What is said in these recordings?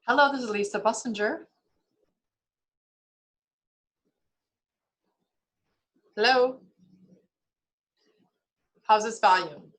Hello, this is Lisa Bussinger. Hello. How's this volume?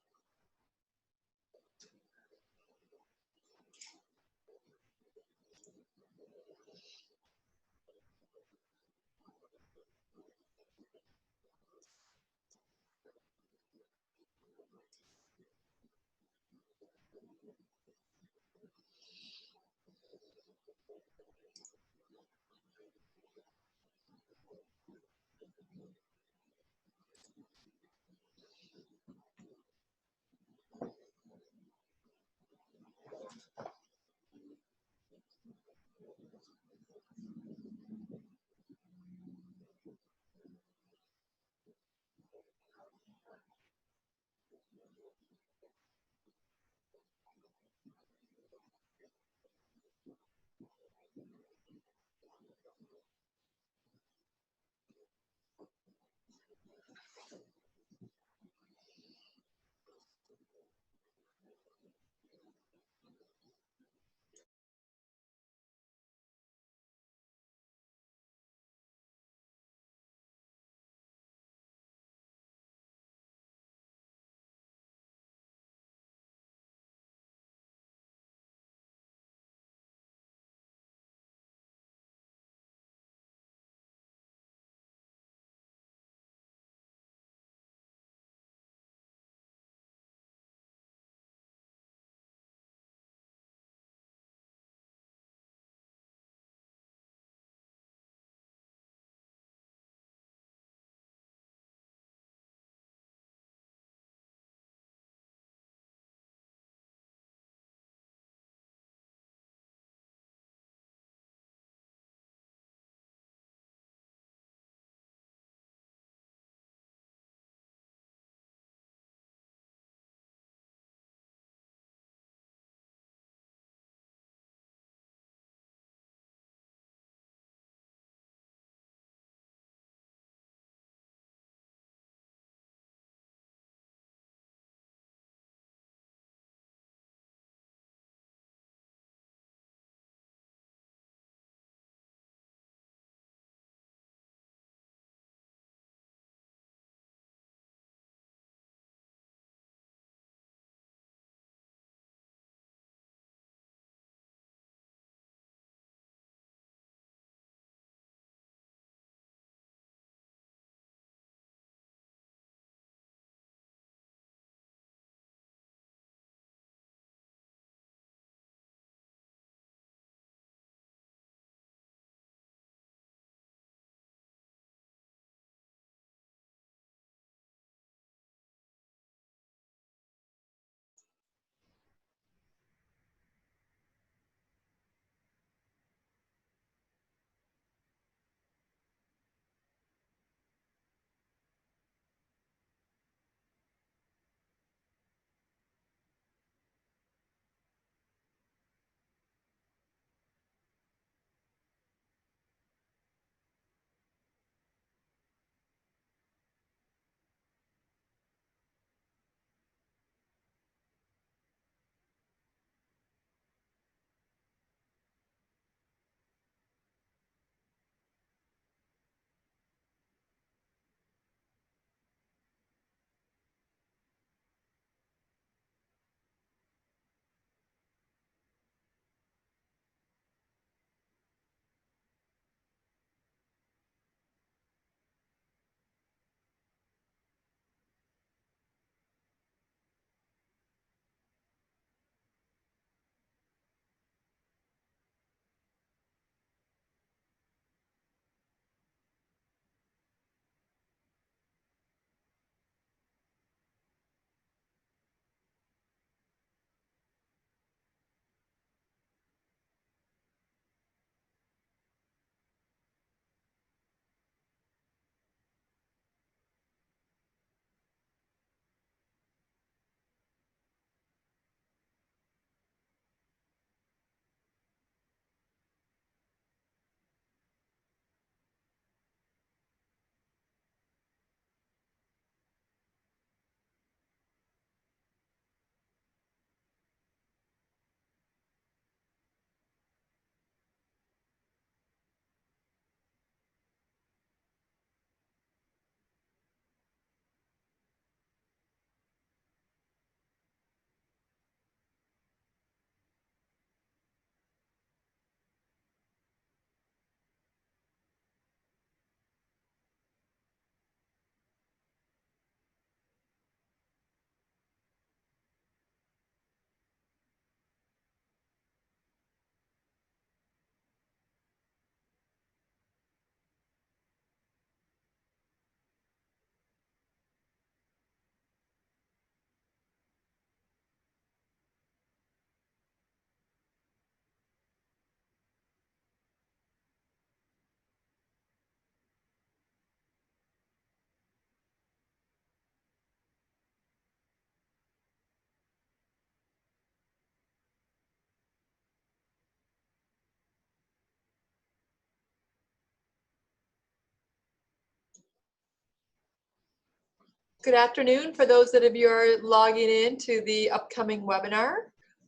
Good afternoon for those that of you are logging in to the upcoming webinar.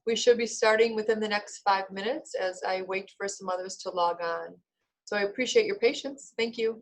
We should be starting within the next 5 minutes as I wait for some others to log on. So I appreciate your patience. Thank you.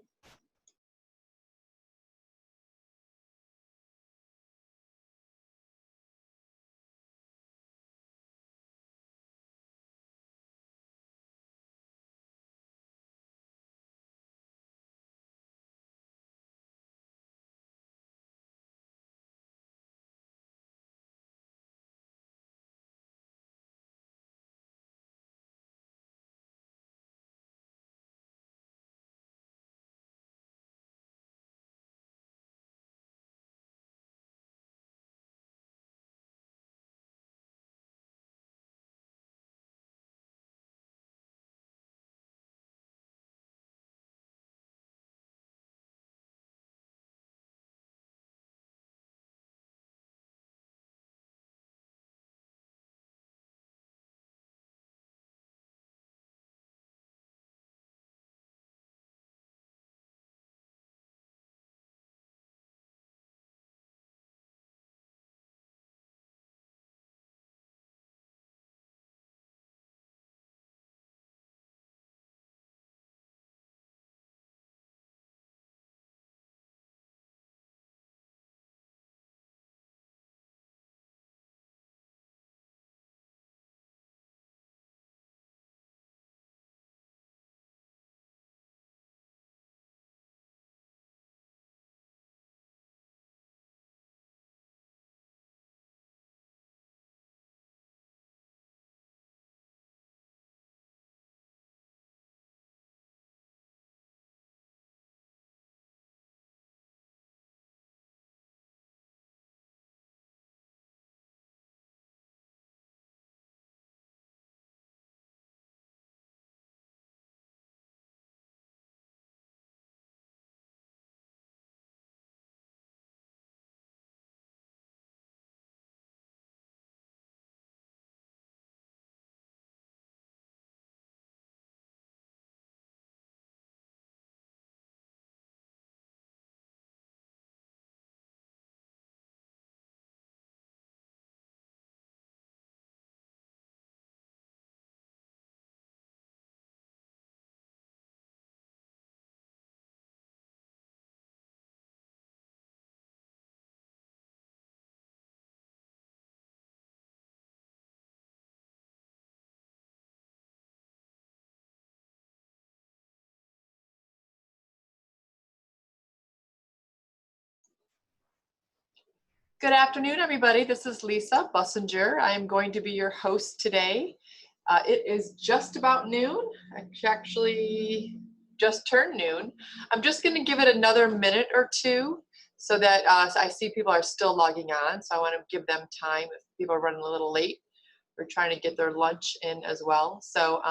Good afternoon, everybody. This is Lisa Bussinger. I am going to be your host today. It is just about noon. Actually just turned noon. I'm just going to give it another minute or two so that I see people are still logging on. So I want to give them time if people are running a little late. We're trying to get their lunch in as well. So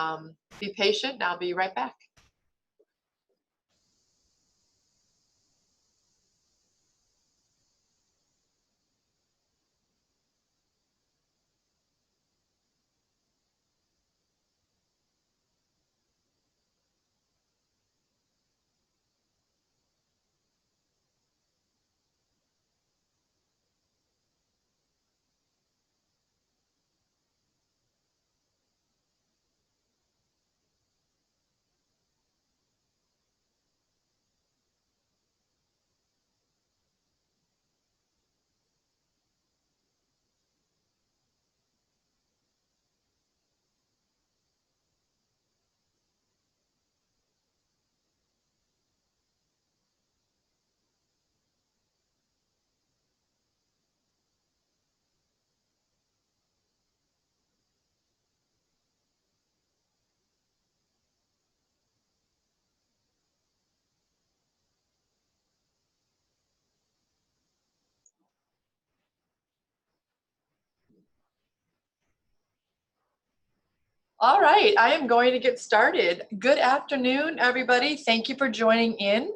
be patient and I'll be right back. All right, I am going to get started. Good afternoon, everybody. Thank you for joining in.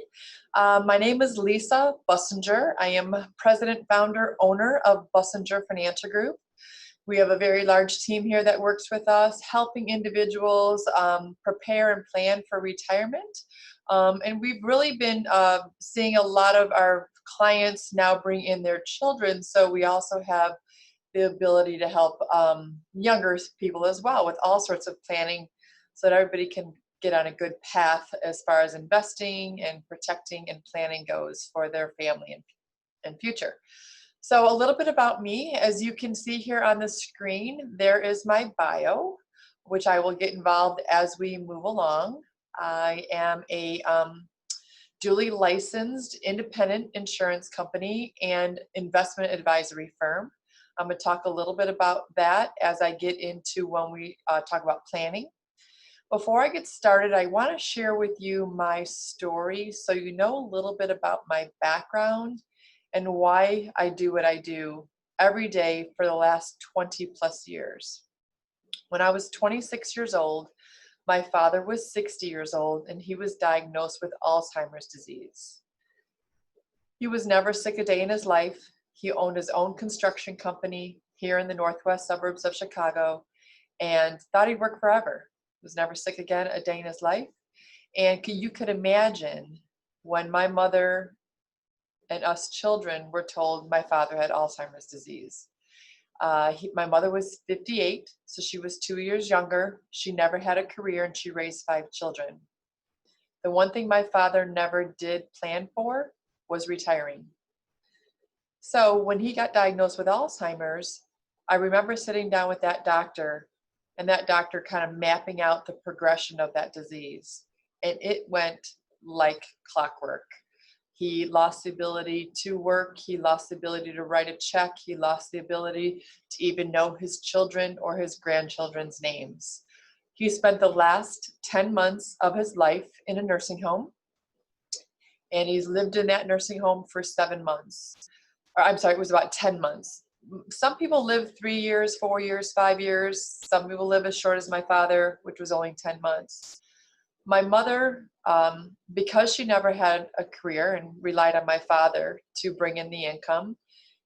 My name is Lisa Bussinger. I am president, founder, owner of Bussinger Financial Group. We have a very large team here that works with us, helping individuals prepare and plan for retirement. And we've really been seeing a lot of our clients now bring in their children, so we also have the ability to help younger people as well with all sorts of planning so that everybody can get on a good path as far as investing and protecting and planning goes for their family and future. So a little bit about me. As you can see here on the screen, there is my bio, which I will get involved as we move along. I am a duly licensed independent insurance company and investment advisory firm. I'm going to talk a little bit about that as I get into when we talk about planning. Before I get started, I want to share with you my story so you know a little bit about my background and why I do what I do every day for the last 20 plus years. When I was 26 years old, my father was 60 years old and he was diagnosed with Alzheimer's disease. He was never sick a day in his life. He owned his own construction company here in the northwest suburbs of Chicago and thought he'd work forever. He was never sick again a day in his life. And you could imagine when my mother and us children were told my father had Alzheimer's disease. My mother was 58, so she was 2 years younger. She never had a career and she raised 5 children. The one thing my father never did plan for was retiring. So when he got diagnosed with Alzheimer's, I remember sitting down with that doctor and that doctor kind of mapping out the progression of that disease. And it went like clockwork. He lost the ability to work. He lost the ability to write a check. He lost the ability to even know his children or his grandchildren's names. He spent the last 10 months of his life in a nursing home, and he's lived in that nursing home for 7 months. Or I'm sorry, it was about 10 months. Some people live 3 years, 4 years, 5 years. Some people live as short as my father, which was only 10 months. My mother, because she never had a career and relied on my father to bring in the income,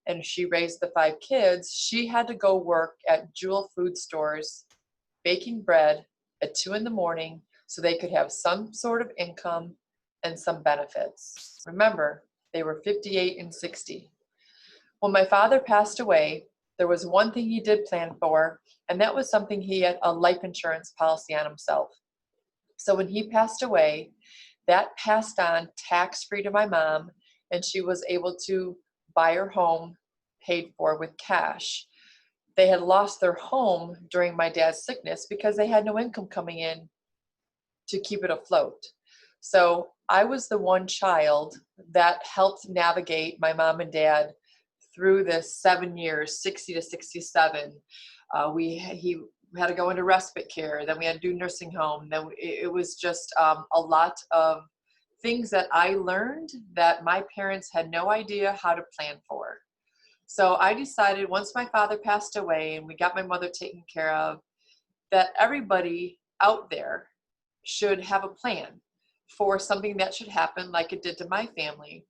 and she raised the 5 kids, she had to go work at Jewel food stores, baking bread at 2 a.m. so they could have some sort of income and some benefits. Remember, they were 58 and 60. When my father passed away, there was one thing he did plan for, and that was something he had a life insurance policy on himself. So when he passed away, that passed on tax-free to my mom, and she was able to buy her home paid for with cash. They had lost their home during my dad's sickness because they had no income coming in to keep it afloat. So I was the one child that helped navigate my mom and dad through the 7 years, 60 to 67. He had to go into respite care, then we had to do nursing home. Then it was just a lot of things that I learned that my parents had no idea how to plan for. So I decided once my father passed away and we got my mother taken care of, that everybody out there should have a plan for something that should happen like it did to my family.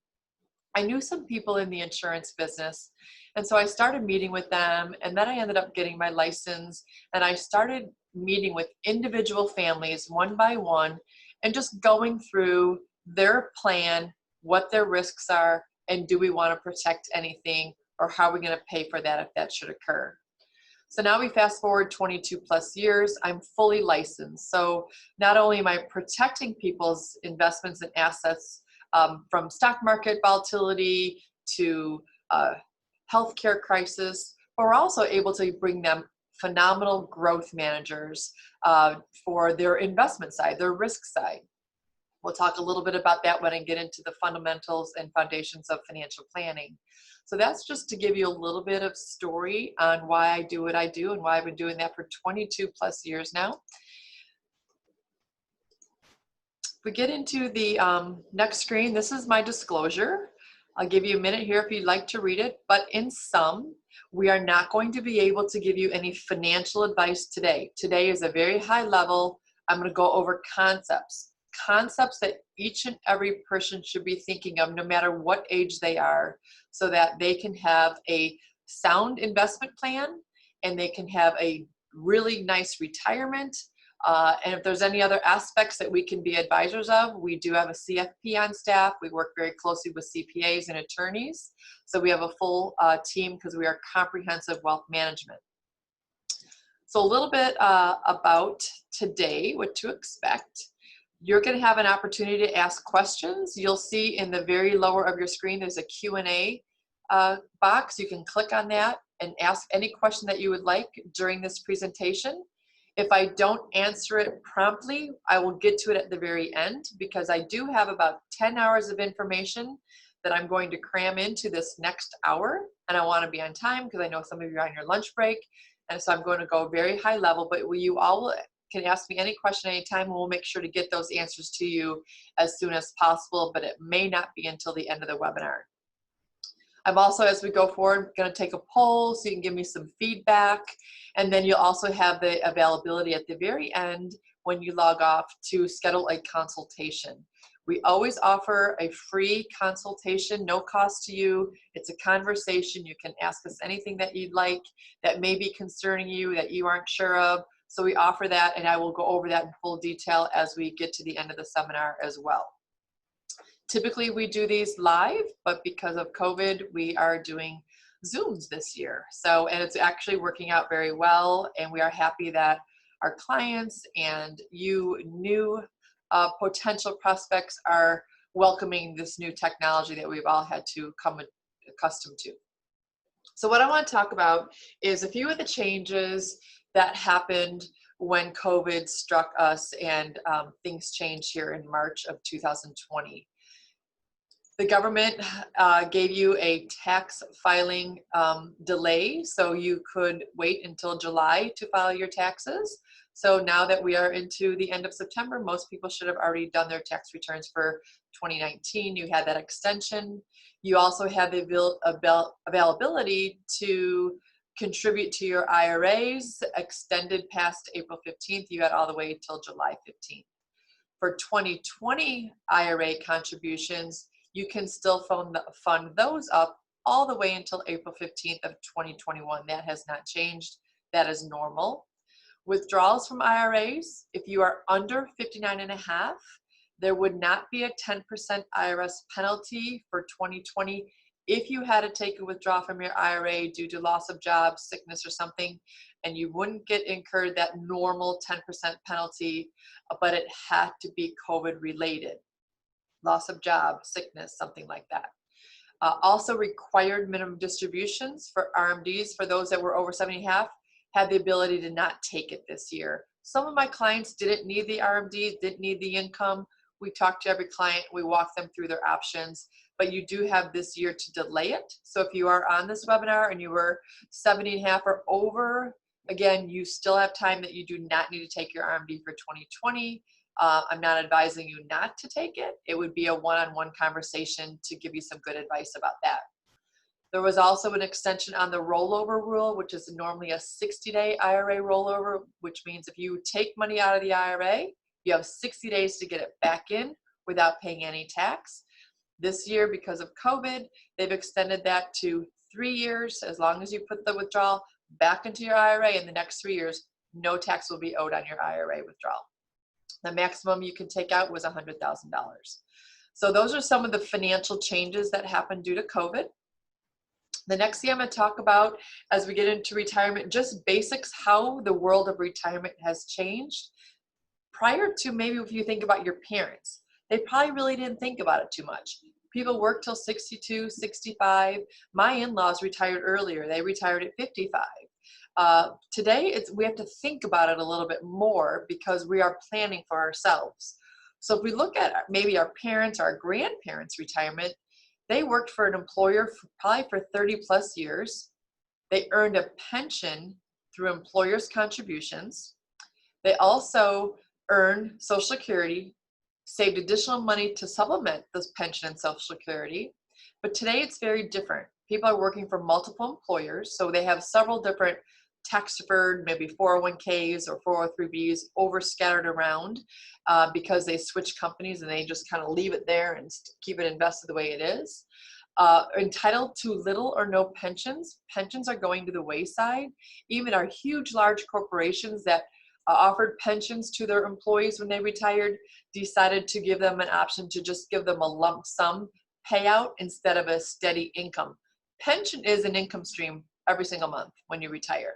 I knew some people in the insurance business, and so I started meeting with them, and then I ended up getting my license, and I started meeting with individual families one by one and just going through their plan, what their risks are, and do we want to protect anything, or how are we going to pay for that if that should occur. So now we fast forward 22 plus years, I'm fully licensed. So not only am I protecting people's investments and assets from stock market volatility to healthcare crisis, but we're also able to bring them phenomenal growth managers for their investment side, their risk side. We'll talk a little bit about that when I get into the fundamentals and foundations of financial planning. So that's just to give you a little bit of story on why I do what I do and why I've been doing that for 22 plus years now. We get into the next screen. This is my disclosure. I'll give you a minute here if you'd like to read it, but in sum, we are not going to be able to give you any financial advice today. Today is a very high level. I'm going to go over concepts that each and every person should be thinking of no matter what age they are, so that they can have a sound investment plan and they can have a really nice retirement And if there's any other aspects that we can be advisors of, we do have a CFP on staff. We work very closely with CPAs and attorneys. So we have a full team because we are comprehensive wealth management. So a little bit about today, what to expect. You're going to have an opportunity to ask questions. You'll see in the very lower of your screen, there's a Q&A box. You can click on that and ask any question that you would like during this presentation. If I don't answer it promptly, I will get to it at the very end because I do have about 10 hours of information that I'm going to cram into this next hour. And I want to be on time because I know some of you are on your lunch break. And so I'm going to go very high level, but you all can ask me any question anytime, and we'll make sure to get those answers to you as soon as possible, but it may not be until the end of the webinar. I'm also, as we go forward, going to take a poll so you can give me some feedback. And then you'll also have the availability at the very end when you log off to schedule a consultation. We always offer a free consultation, no cost to you. It's a conversation. You can ask us anything that you'd like that may be concerning you that you aren't sure of. So we offer that, and I will go over that in full detail as we get to the end of the seminar as well. Typically we do these live, but because of COVID, we are doing Zooms this year. So, and it's actually working out very well, and we are happy that our clients and you new potential prospects are welcoming this new technology that we've all had to come accustomed to. So what I want to talk about is a few of the changes that happened when COVID struck us and things changed here in March of 2020. The government gave you a tax filing delay, so you could wait until July to file your taxes. So now that we are into the end of September, most people should have already done their tax returns for 2019. You had that extension. You also had the availability to contribute to your IRAs extended past April 15th. You had all the way till July 15th. For 2020 IRA contributions, you can still fund those up all the way until April 15th of 2021. That has not changed. That is normal. Withdrawals from IRAs, if you are under 59 and a half, there would not be a 10% IRS penalty for 2020 if you had to take a withdrawal from your IRA due to loss of job, sickness, or something, and you wouldn't get incurred that normal 10% penalty, but it had to be COVID related. Loss of job, sickness, something like that. Also required minimum distributions for RMDs for those that were over 70.5 had the ability to not take it this year. Some of my clients didn't need the RMD, didn't need the income. We talked to every client, we walked them through their options, but you do have this year to delay it. So if you are on this webinar and you were 70.5 or over, again, you still have time that you do not need to take your RMD for 2020. I'm not advising you not to take it. It would be a one-on-one conversation to give you some good advice about that. There was also an extension on the rollover rule, which is normally a 60-day IRA rollover, which means if you take money out of the IRA, you have 60 days to get it back in without paying any tax. This year, because of COVID, they've extended that to 3 years. As long as you put the withdrawal back into your IRA in the next 3 years, no tax will be owed on your IRA withdrawal. The maximum you can take out was $100,000. So those are some of the financial changes that happened due to COVID. The next thing I'm going to talk about as we get into retirement, just basics, how the world of retirement has changed. Prior to, maybe if you think about your parents, they probably really didn't think about it too much. People work till 62, 65. My in-laws retired earlier. They retired at 55. Today, we have to think about it a little bit more because we are planning for ourselves. So if we look at maybe our parents, our grandparents' retirement, they worked for an employer probably for 30 plus years. They earned a pension through employers' contributions. They also earned Social Security, saved additional money to supplement this pension and Social Security. But today it's very different. People are working for multiple employers, so they have several different tax-deferred, maybe 401ks or 403bs over scattered around because they switch companies and they just kind of leave it there and keep it invested the way it is. Entitled to little or no pensions. Pensions are going to the wayside. Even our huge, large corporations that offered pensions to their employees when they retired, decided to give them an option to just give them a lump sum payout instead of a steady income. Pension is an income stream every single month when you retire.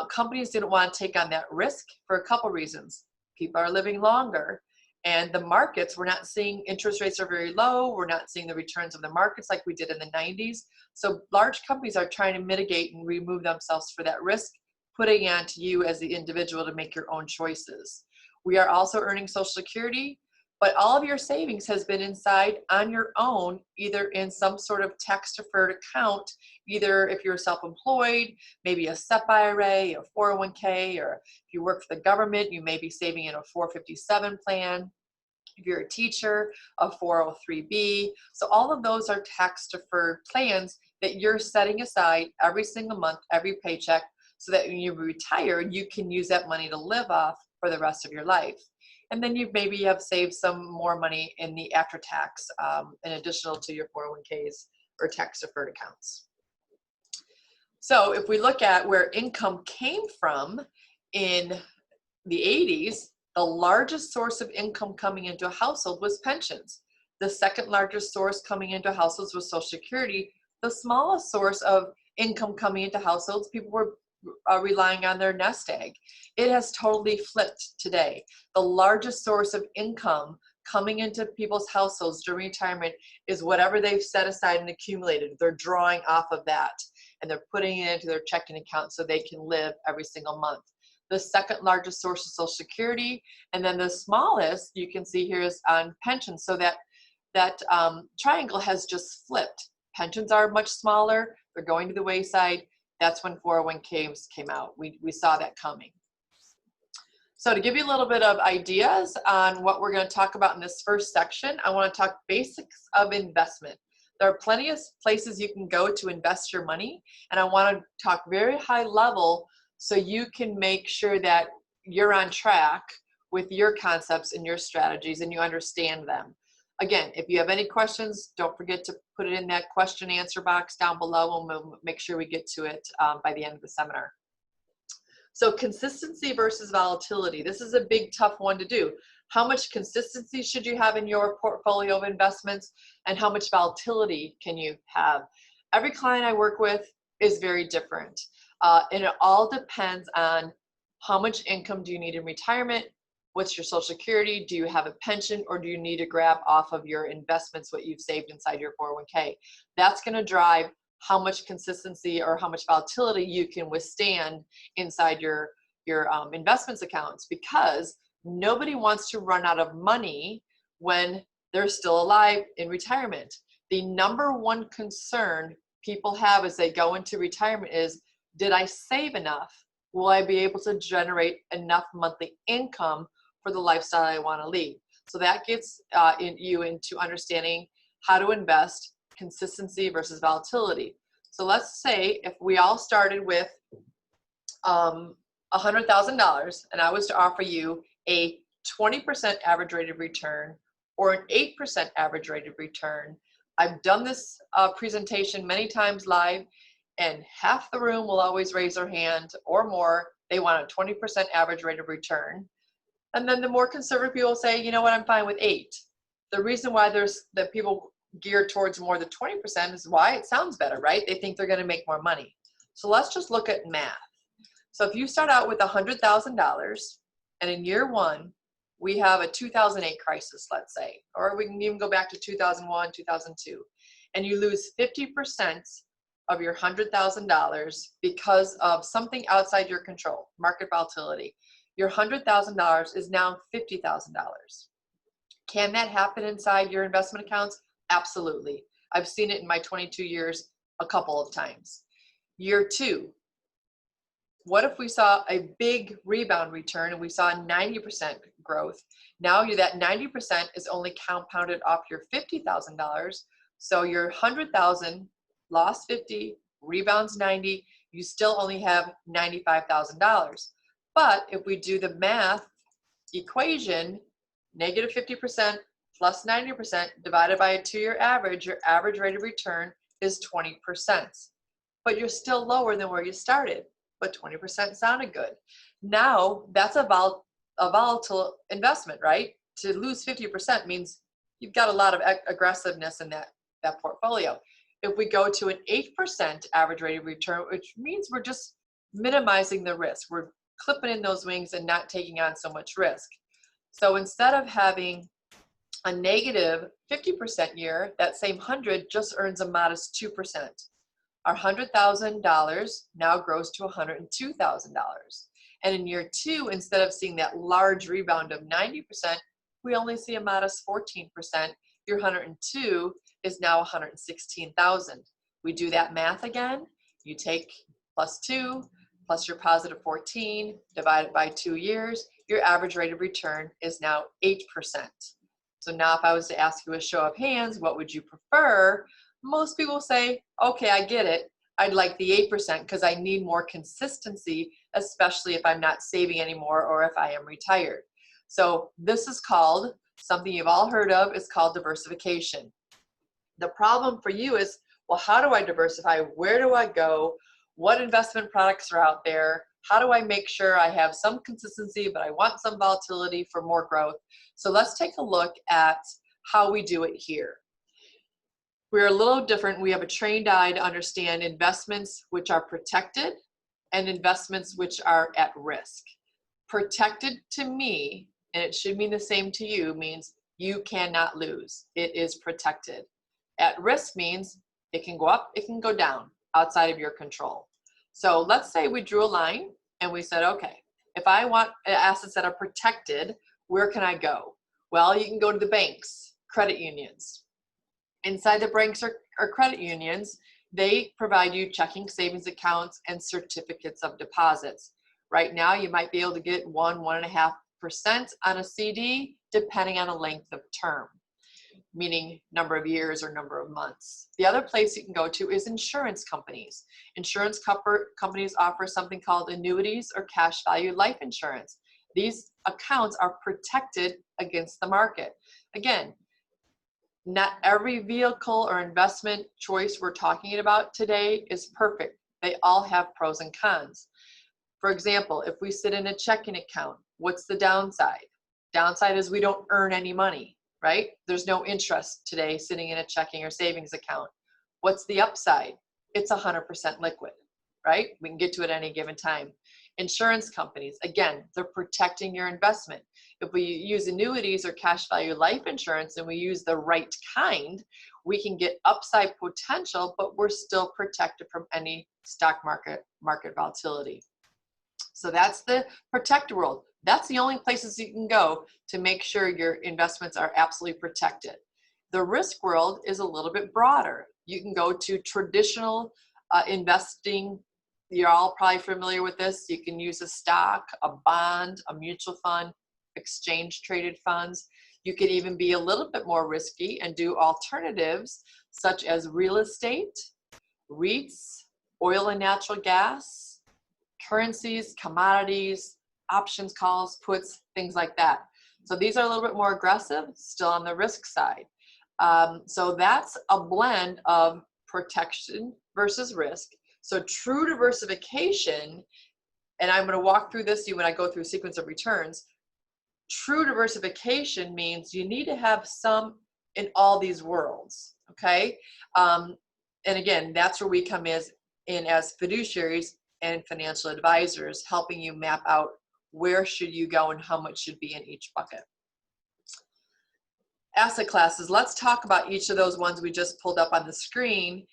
Companies didn't want to take on that risk for a couple reasons. People are living longer, and the markets, we're not seeing interest rates are very low. We're not seeing the returns of the markets like we did in the 90s. So large companies are trying to mitigate and remove themselves for that risk, putting it onto you as the individual to make your own choices. We are also earning Social Security, but all of your savings has been inside on your own, either in some sort of tax deferred account, either if you're self-employed, maybe a SEP IRA, a 401k, or if you work for the government, you may be saving in a 457 plan. If you're a teacher, a 403b. So all of those are tax deferred plans that you're setting aside every single month, every paycheck, so that when you retire, you can use that money to live off for the rest of your life. And then you maybe have saved some more money in the after tax, in addition to your 401ks or tax deferred accounts. So if we look at where income came from in the 80s, the largest source of income coming into a household was pensions. The second largest source coming into households was Social Security. The smallest source of income coming into households, people were relying on their nest egg. It has totally flipped today. The largest source of income coming into people's households during retirement is whatever they've set aside and accumulated. They're drawing off of that and they're putting it into their checking account so they can live every single month. The second largest source is Social Security, and then the smallest you can see here is on pensions. So that triangle has just flipped. Pensions are much smaller. They're going to the wayside. That's when 401ks came out. We saw that coming. So to give you a little bit of ideas on what we're going to talk about in this first section, I want to talk basics of investment. There are plenty of places you can go to invest your money, and I want to talk very high level so you can make sure that you're on track with your concepts and your strategies and you understand them. Again, if you have any questions, don't forget to put it in that question answer box down below, and we'll make sure we get to it by the end of the seminar. So consistency versus volatility. This is a big, tough one to do. How much consistency should you have in your portfolio of investments, and how much volatility can you have? Every client I work with is very different. And it all depends on how much income do you need in retirement, what's your Social Security, do you have a pension, or do you need to grab off of your investments what you've saved inside your 401k? That's going to drive how much consistency or how much volatility you can withstand inside your investments accounts, because nobody wants to run out of money when they're still alive in retirement. The number one concern people have as they go into retirement is, did I save enough? Will I be able to generate enough monthly income for the lifestyle I want to lead? So that gets you into understanding how to invest, consistency versus volatility. So let's say if we all started with $100,000 and I was to offer you a 20% average rate of return or an 8% average rate of return. I've done this presentation many times live, and half the room will always raise their hand or more. They want a 20% average rate of return. And then the more conservative people say, you know what, I'm fine with 8. The reason why that people gear towards more than 20% is why it sounds better, right? They think they're going to make more money. So let's just look at math. So if you start out with $100,000 and in year one, we have a 2008 crisis, let's say, or we can even go back to 2001, 2002, and you lose 50% of your $100,000 because of something outside your control, market volatility. Your $100,000 is now $50,000. Can that happen inside your investment accounts? Absolutely. I've seen it in my 22 years a couple of times. Year two, what if we saw a big rebound return and we saw 90% growth? Now that 90% is only compounded off your $50,000. So your $100,000 lost 50, rebounds 90, you still only have $95,000. But if we do the math equation, negative 50% plus 90% divided by a 2-year average, your average rate of return is 20%. But you're still lower than where you started, but 20% sounded good. Now that's a volatile investment, right? To lose 50% means you've got a lot of aggressiveness in that portfolio. If we go to an 8% average rate of return, which means we're just minimizing the risk, we're clipping in those wings and not taking on so much risk. So instead of having a negative 50% year, that same 100 just earns a modest 2%. Our $100,000 now grows to $102,000. And in year 2, instead of seeing that large rebound of 90%, we only see a modest 14%. Your 102 is now 116,000. We do that math again. You take plus 2 plus your positive 14 divided by 2 years. Your average rate of return is now 8%. So now if I was to ask you a show of hands, what would you prefer? Most people say, okay, I get it. I'd like the 8% because I need more consistency, especially if I'm not saving anymore or if I am retired. So this is called, something you've all heard of, is called diversification. The problem for you is, well, how do I diversify? Where do I go? What investment products are out there? How do I make sure I have some consistency, but I want some volatility for more growth? So let's take a look at how we do it here. We're a little different. We have a trained eye to understand investments which are protected and investments which are at risk. Protected to me, and it should mean the same to you, means you cannot lose. It is protected. At risk means it can go up, it can go down, outside of your control. So let's say we drew a line and we said, okay, if I want assets that are protected, where can I go? Well, you can go to the banks, credit unions. Inside the banks or credit unions, they provide you checking, savings accounts, and certificates of deposits. Right now, you might be able to get 1.5% on a CD, depending on the length of term, meaning number of years or number of months. The other place you can go to is insurance companies. Insurance companies offer something called annuities or cash value life insurance. These accounts are protected against the market. Again, not every vehicle or investment choice we're talking about today is perfect. They all have pros and cons. For example, if we sit in a checking account, what's the downside? Downside is we don't earn any money, right? There's no interest today sitting in a checking or savings account. What's the upside? It's 100% liquid, right? We can get to it at any given time. Insurance companies, again, they're protecting your investment. If we use annuities or cash value life insurance and we use the right kind, we can get upside potential, but we're still protected from any stock market volatility. So that's the protected world. That's the only places you can go to make sure your investments are absolutely protected. The risk world is a little bit broader. You can go to traditional investing. You're all probably familiar with this. You can use a stock, a bond, a mutual fund, exchange traded funds. You could even be a little bit more risky and do alternatives such as real estate, REITs, oil and natural gas, currencies, commodities, options, calls, puts, things like that. So these are a little bit more aggressive, still on the risk side. So that's a blend of protection versus risk. So true diversification, and I'm going to walk through this when I go through sequence of returns. True diversification means you need to have some in all these worlds, okay? And again, that's where we come in as fiduciaries and financial advisors, helping you map out where should you go and how much should be in each bucket. Asset classes, let's talk about each of those ones we just pulled up on the screen.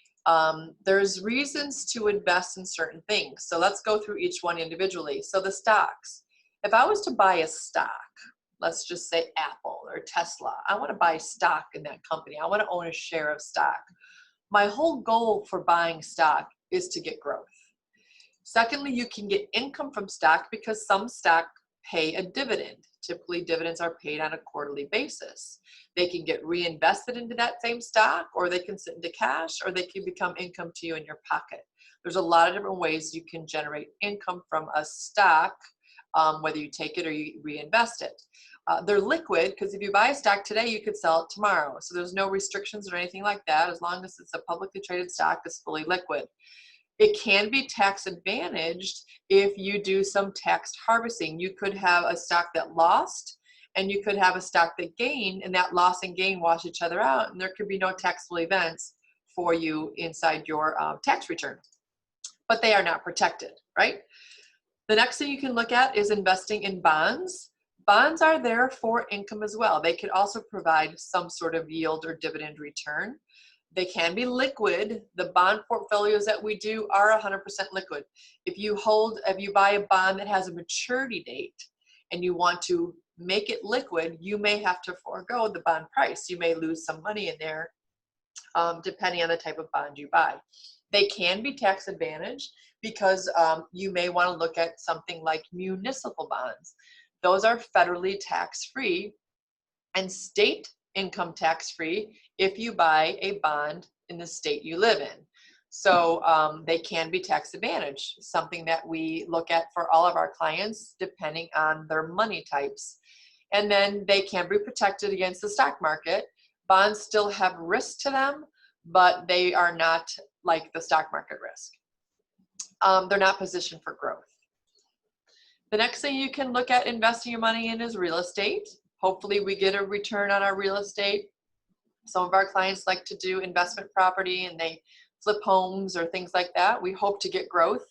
There's reasons to invest in certain things. So let's go through each one individually. So the stocks. If I was to buy a stock, let's just say Apple or Tesla, I want to buy stock in that company. I want to own a share of stock. My whole goal for buying stock is to get growth. Secondly, you can get income from stock because some stock pay a dividend. Typically, dividends are paid on a quarterly basis. They can get reinvested into that same stock, or they can sit into cash, or they can become income to you in your pocket. There's a lot of different ways you can generate income from a stock, whether you take it or you reinvest it. They're liquid because if you buy a stock today, you could sell it tomorrow. So there's no restrictions or anything like that. As long as it's a publicly traded stock, it's fully liquid. It can be tax advantaged if you do some tax harvesting. You could have a stock that lost, and you could have a stock that gained, and that loss and gain wash each other out, and there could be no taxable events for you inside your tax return. But they are not protected, right? The next thing you can look at is investing in bonds. Bonds are there for income as well. They could also provide some sort of yield or dividend return. They can be liquid. The bond portfolios that we do are 100% liquid. If you buy a bond that has a maturity date and you want to make it liquid, you may have to forego the bond price. You may lose some money in there, depending on the type of bond you buy. They can be tax advantaged because you may want to look at something like municipal bonds. Those are federally tax-free and state income tax-free if you buy a bond in the state you live in. So they can be tax advantaged, something that we look at for all of our clients depending on their money types. And then they can be protected against the stock market. Bonds still have risk to them, but they are not like the stock market risk. They're not positioned for growth. The next thing you can look at investing your money in is real estate. Hopefully we get a return on our real estate. Some of our clients like to do investment property and they flip homes or things like that. We hope to get growth.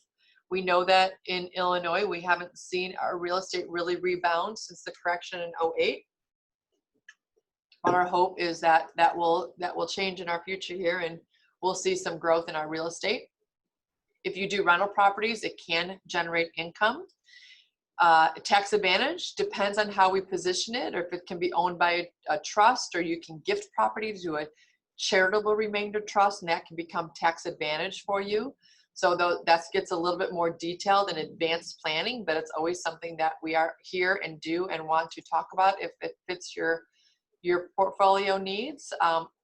We know that in Illinois, we haven't seen our real estate really rebound since the correction in 2008. But our hope is that that will change in our future here, and we'll see some growth in our real estate. If you do rental properties, it can generate income. Tax advantage depends on how we position it, or if it can be owned by a trust, or you can gift property to a charitable remainder trust, and that can become tax advantage for you. So that gets a little bit more detailed and advanced planning, but it's always something that we are here and do and want to talk about if it fits your portfolio needs.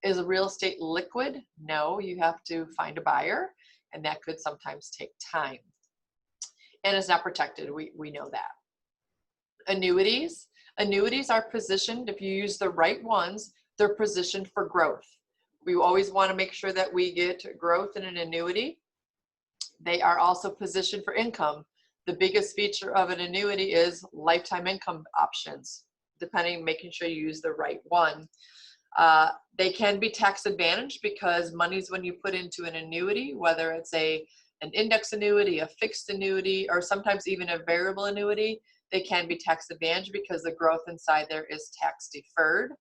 Is real estate liquid? No, you have to find a buyer, and that could sometimes take time. And it's not protected, we know that. Annuities are positioned, if you use the right ones, they're positioned for growth. We always want to make sure that we get growth in an annuity. They are also positioned for income. The biggest feature of an annuity is lifetime income options, making sure you use the right one. They can be tax advantaged because money's when you put into an annuity, whether it's an index annuity, a fixed annuity, or sometimes even a variable annuity, they can be tax advantaged because the growth inside there is tax deferred.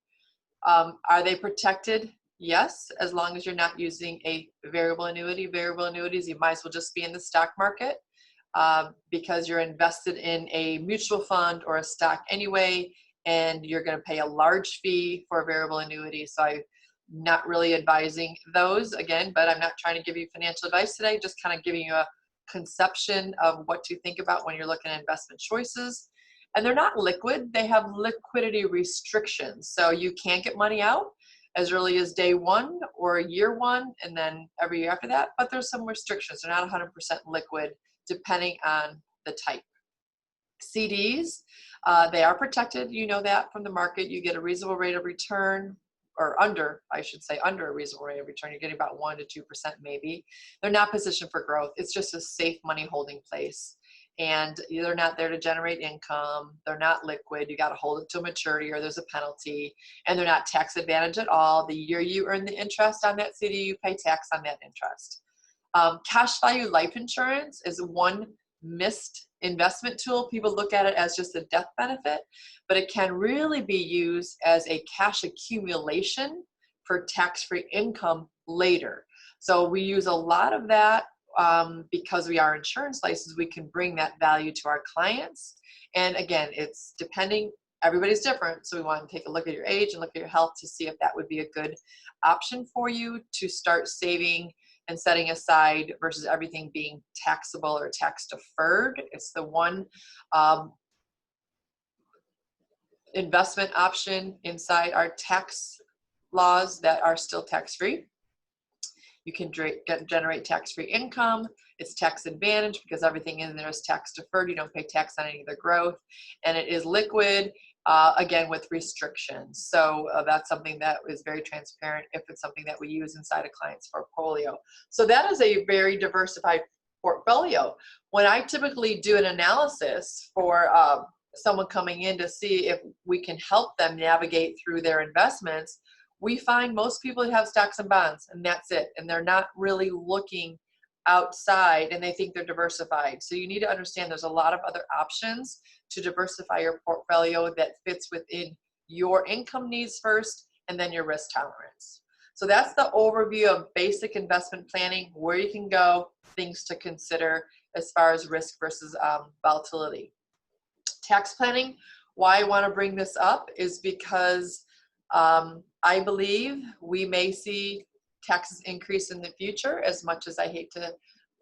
Are they protected? Yes, as long as you're not using a variable annuity. Variable annuities, you might as well just be in the stock market because you're invested in a mutual fund or a stock anyway, and you're going to pay a large fee for a variable annuity. So I'm not really advising those again, but I'm not trying to give you financial advice today, just kind of giving you a conception of what to think about when you're looking at investment choices. And they're not liquid. They have liquidity restrictions. So you can't get money out as early as day one or year one, and then every year after that, but there's some restrictions. They're not 100% liquid depending on the type. CDs, they are protected. You know that from the market. You get a reasonable rate of return, or under a reasonable rate of return. You're getting about 1 to 2% maybe. They're not positioned for growth. It's just a safe money holding place. And they're not there to generate income. They're not liquid. You got to hold it to maturity or there's a penalty. And they're not tax advantage at all. The year you earn the interest on that CD, you pay tax on that interest. Cash value life insurance is one missed investment tool. People look at it as just a death benefit, but it can really be used as a cash accumulation for tax-free income later. So we use a lot of that because we are insurance licensed. We can bring that value to our clients. And again, it's depending, everybody's different. So we want to take a look at your age and look at your health to see if that would be a good option for you to start saving and setting aside versus everything being taxable or tax deferred. It's the one investment option inside our tax laws that are still tax-free. You can generate tax-free income. It's tax advantage because everything in there is tax deferred. You don't pay tax on any of the growth, and it is liquid. again with restrictions. So that's something that is very transparent if it's something that we use inside a client's portfolio. So that is a very diversified portfolio. When I typically do an analysis for someone coming in to see if we can help them navigate through their investments, we find most people have stocks and bonds, and that's it. And they're not really looking outside, and they think they're diversified. So you need to understand there's a lot of other options to diversify your portfolio that fits within your income needs first, and then your risk tolerance. So that's the overview of basic investment planning, where you can go, things to consider as far as risk versus volatility. Tax planning, why I want to bring this up is because I believe we may see taxes increase in the future. As much as I hate to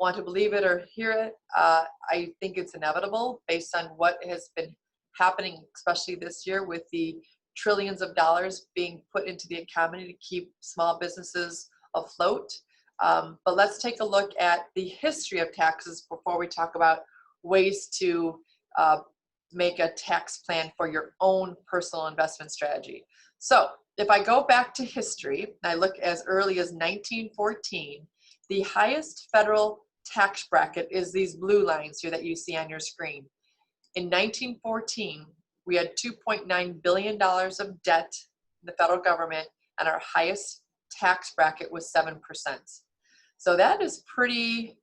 want to believe it or hear it, I think it's inevitable based on what has been happening, especially this year with the trillions of dollars being put into the economy to keep small businesses afloat. But let's take a look at the history of taxes before we talk about ways to make a tax plan for your own personal investment strategy. So if I go back to history, and I look as early as 1914, the highest federal tax bracket is these blue lines here that you see on your screen. In 1914, we had $2.9 billion of debt in the federal government, and our highest tax bracket was 7%. So that is pretty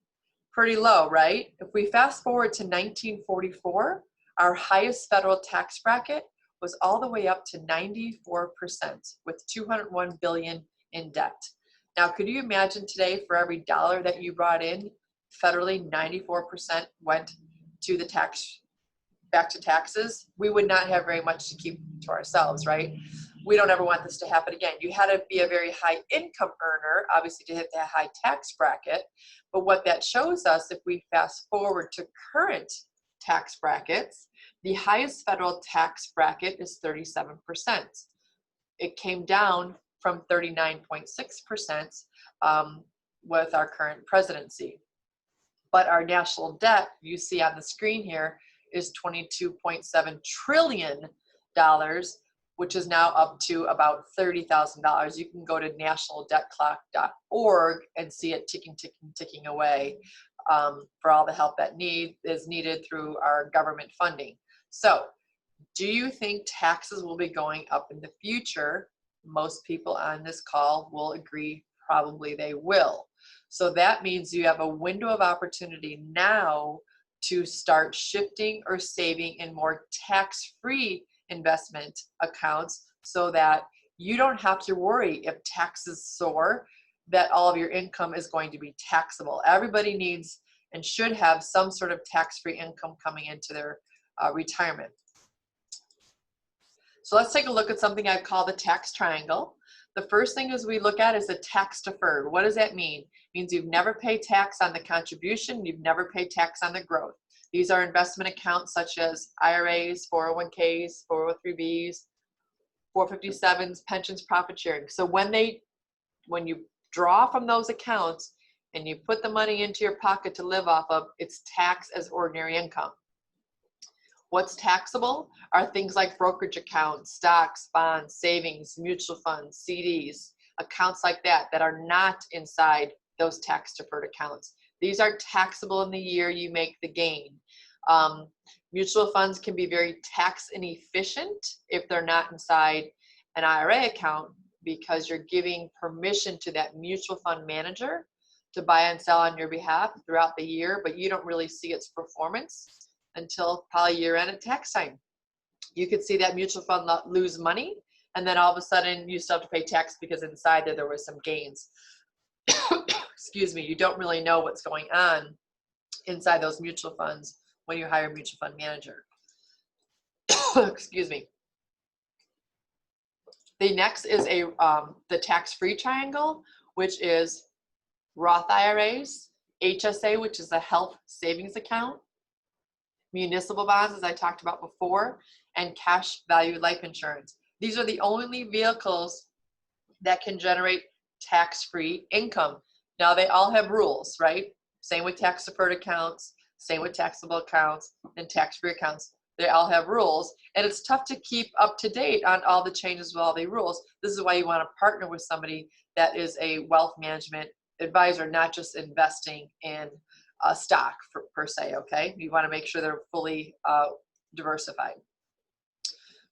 low, right? If we fast forward to 1944, our highest federal tax bracket was all the way up to 94% with $201 billion in debt. Now, could you imagine today for every dollar that you brought in, federally 94% went to the back to taxes? We would not have very much to keep to ourselves, right? We don't ever want this to happen again. You had to be a very high income earner, obviously, to hit that high tax bracket. But what that shows us, if we fast forward to current tax brackets, the highest federal tax bracket is 37%. It came down from 39.6% with our current presidency. But our national debt, you see on the screen here, is $22.7 trillion, which is now up to about $30,000. You can go to nationaldebtclock.org and see it ticking away for all the help that is needed through our government funding. So, do you think taxes will be going up in the future? Most people on this call will agree probably they will. So that means you have a window of opportunity now to start shifting or saving in more tax-free investment accounts so that you don't have to worry if taxes soar, that all of your income is going to be taxable. Everybody needs and should have some sort of tax-free income coming into their retirement. So let's take a look at something I call the tax triangle. The first thing is we look at is the tax deferred. What does that mean? It means you've never paid tax on the contribution, you've never paid tax on the growth. These are investment accounts such as IRAs, 401ks, 403bs, 457s, pensions, profit sharing. So when you draw from those accounts and you put the money into your pocket to live off of, it's taxed as ordinary income. What's taxable are things like brokerage accounts, stocks, bonds, savings, mutual funds, CDs, accounts like that are not inside those tax deferred accounts. These are taxable in the year you make the gain. Mutual funds can be very tax inefficient if they're not inside an IRA account, because you're giving permission to that mutual fund manager to buy and sell on your behalf throughout the year, but you don't really see its performance until probably year end at tax time. You could see that mutual fund lose money, and then all of a sudden you still have to pay tax because inside there was some gains. Excuse me, you don't really know what's going on inside those mutual funds when you hire a mutual fund manager. Excuse me. The next is the tax-free triangle, which is Roth IRAs, HSA, which is a health savings account, municipal bonds, as I talked about before, and cash value life insurance. These are the only vehicles that can generate tax-free income. Now, they all have rules, right? Same with tax deferred accounts, same with taxable accounts and tax-free accounts. They all have rules, and it's tough to keep up to date on all the changes with all the rules. This is why you want to partner with somebody that is a wealth management advisor, not just investing in stock per se, okay? You want to make sure they're fully diversified.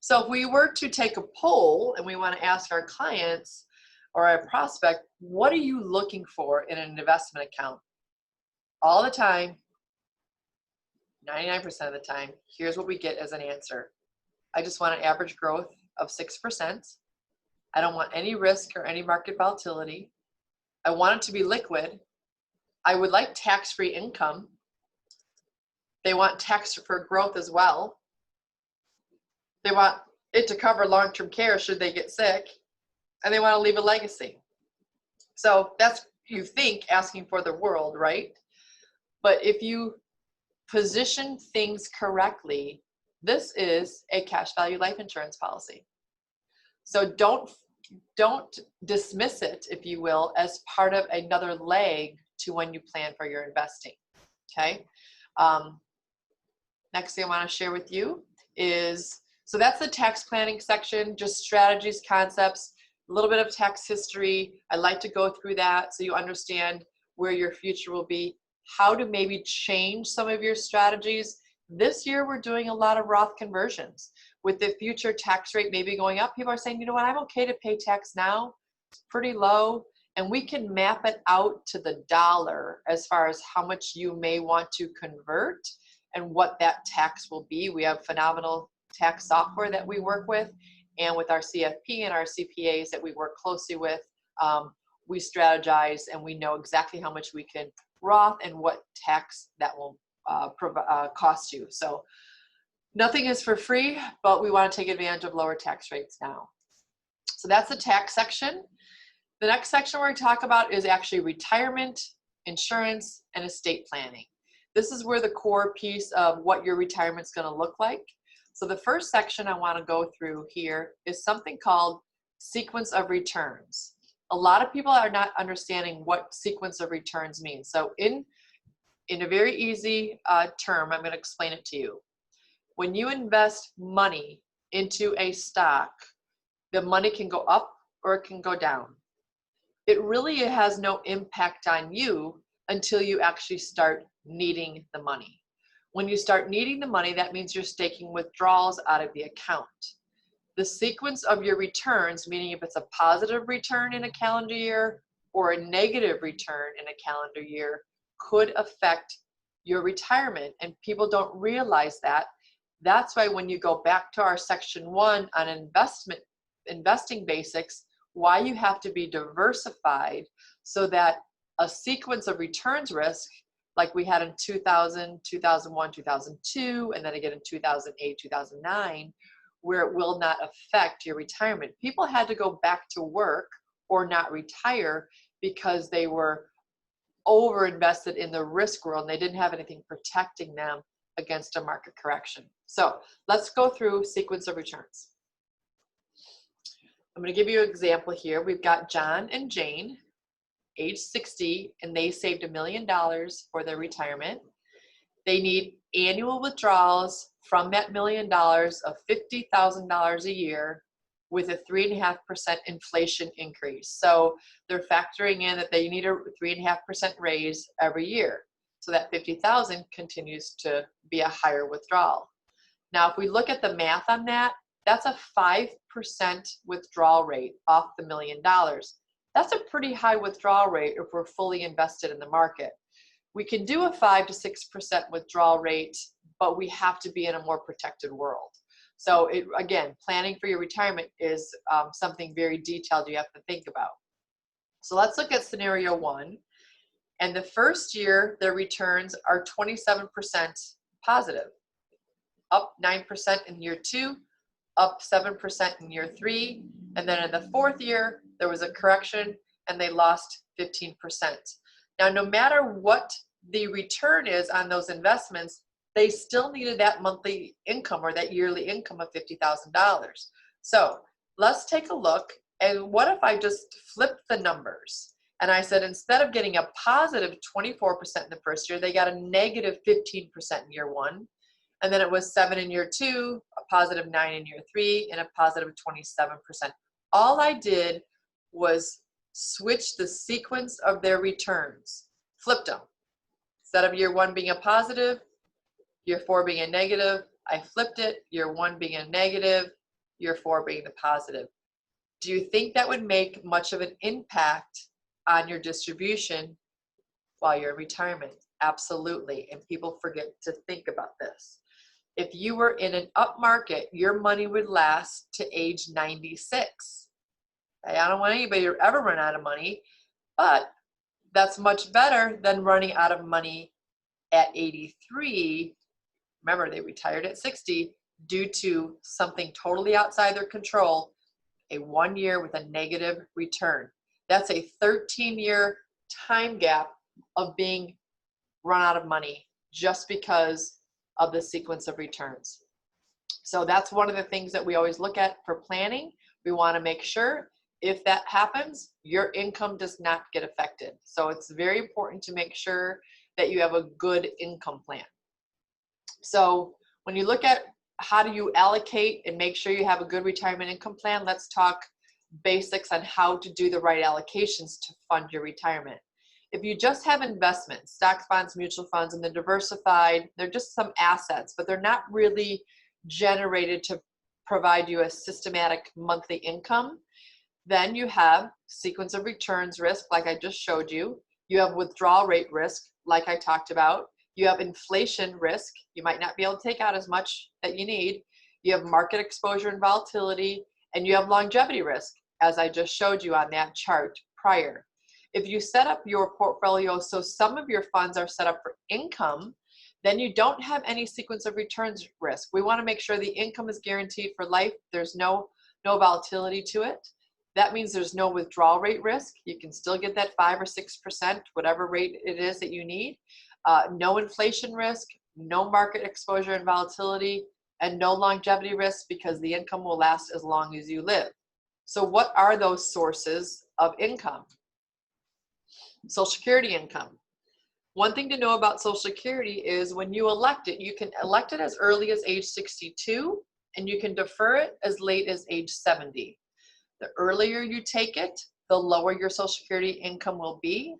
So if we were to take a poll and we want to ask our clients or our prospect, what are you looking for in an investment account? All the time, 99% of the time, here's what we get as an answer. I just want an average growth of 6%. I don't want any risk or any market volatility. I want it to be liquid. I would like tax-free income. They want tax-deferred growth as well. They want it to cover long-term care should they get sick, and they want to leave a legacy. So that's, you think, asking for the world, right? But if you position things correctly, this is a cash value life insurance policy. So don't dismiss it, if you will, as part of another leg to when you plan for your investing, okay? Next thing I want to share with you is, so that's the tax planning section, just strategies, concepts, a little bit of tax history. I like to go through that so you understand where your future will be, how to maybe change some of your strategies. This year, we're doing a lot of Roth conversions. With the future tax rate maybe going up, people are saying, you know what, I'm okay to pay tax now. It's pretty low. And we can map it out to the dollar as far as how much you may want to convert and what that tax will be. We have phenomenal tax software that we work with, and with our CFP and our CPAs that we work closely with, we strategize and we know exactly how much we can Roth and what tax that will cost you. So nothing is for free, but we want to take advantage of lower tax rates now. So that's the tax section. The next section we're going to talk about is actually retirement, insurance, and estate planning. This is where the core piece of what your retirement is going to look like. So the first section I want to go through here is something called sequence of returns. A lot of people are not understanding what sequence of returns means. So in a very easy term, I'm going to explain it to you. When you invest money into a stock, the money can go up or it can go down. It really has no impact on you until you actually start needing the money. When you start needing the money, that means you're taking withdrawals out of the account. The sequence of your returns, meaning if it's a positive return in a calendar year or a negative return in a calendar year, could affect your retirement, and people don't realize that. That's why when you go back to our section 1 on investing basics, why you have to be diversified so that a sequence of returns risk, like we had in 2000, 2001, 2002, and then again in 2008, 2009, where it will not affect your retirement. People had to go back to work or not retire because they were over invested in the risk world and they didn't have anything protecting them against a market correction. So let's go through sequence of returns. I'm going to give you an example here. We've got John and Jane, age 60, and they saved $1 million for their retirement. They need annual withdrawals from that $1 million of $50,000 a year with a 3.5% inflation increase. So they're factoring in that they need a 3.5% raise every year. So that $50,000 continues to be a higher withdrawal. Now, if we look at the math on that, that's a 5% withdrawal rate off the $1 million. That's a pretty high withdrawal rate if we're fully invested in the market. We can do a 5 to 6% withdrawal rate, but we have to be in a more protected world. So again, planning for your retirement is something very detailed you have to think about. So let's look at scenario 1. And the first year, their returns are 27% positive, up 9% in year 2, up 7% in year 3. And then in the 4th year, there was a correction and they lost 15%. Now, no matter what the return is on those investments, they still needed that monthly income or that yearly income of $50,000. So let's take a look. And what if I just flipped the numbers? And I said, instead of getting a positive 24% in the first year, they got a negative 15% in year 1. And then it was 7 in year 2, a positive 9 in year 3, and a positive 27%. All I did was switch the sequence of their returns, flipped them. Instead of year 1 being a positive, year 4 being a negative, I flipped it, year 1 being a negative, year 4 being the positive. Do you think that would make much of an impact on your distribution while you're in retirement? Absolutely. And people forget to think about this. If you were in an up market, your money would last to age 96. I don't want anybody to ever run out of money, but that's much better than running out of money at 83. Remember, they retired at 60 due to something totally outside their control, a 1 year with a negative return. That's a 13-year time gap of being run out of money just because of the sequence of returns. So that's one of the things that we always look at for planning. We want to make sure if that happens, your income does not get affected. So it's very important to make sure that you have a good income plan. So when you look at how do you allocate and make sure you have a good retirement income plan, let's talk basics on how to do the right allocations to fund your retirement. If you just have investments, stocks, bonds, mutual funds, and they're diversified, they're just some assets, but they're not really generated to provide you a systematic monthly income, then you have sequence of returns risk, like I just showed you. You have withdrawal rate risk, like I talked about. You have inflation risk. You might not be able to take out as much that you need. You have market exposure and volatility, and you have longevity risk, as I just showed you on that chart prior. If you set up your portfolio so some of your funds are set up for income, then you don't have any sequence of returns risk. We want to make sure the income is guaranteed for life. There's no volatility to it. That means there's no withdrawal rate risk. You can still get that 5 or 6%, whatever rate it is that you need. No inflation risk, no market exposure and volatility, and no longevity risk because the income will last as long as you live. So what are those sources of income? Social Security income. One thing to know about Social Security is when you elect it, you can elect it as early as age 62, and you can defer it as late as age 70. The earlier you take it, the lower your Social Security income will be.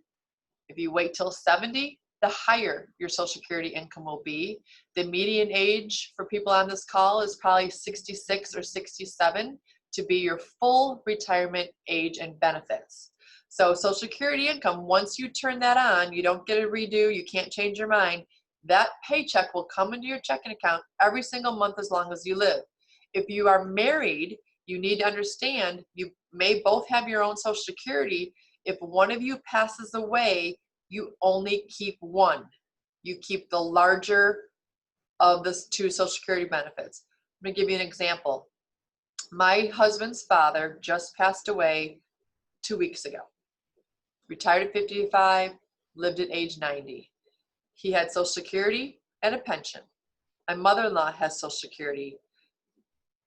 If you wait till 70, the higher your Social Security income will be. The median age for people on this call is probably 66 or 67 to be your full retirement age and benefits. So Social Security income, once you turn that on, you don't get a redo, you can't change your mind. That paycheck will come into your checking account every single month as long as you live. If you are married, you need to understand you may both have your own Social Security. If one of you passes away, you only keep one. You keep the larger of the two Social Security benefits. I'm going to give you an example. My husband's father just passed away 2 weeks ago. Retired at 55, lived at age 90. He had Social Security and a pension. My mother-in-law has Social Security.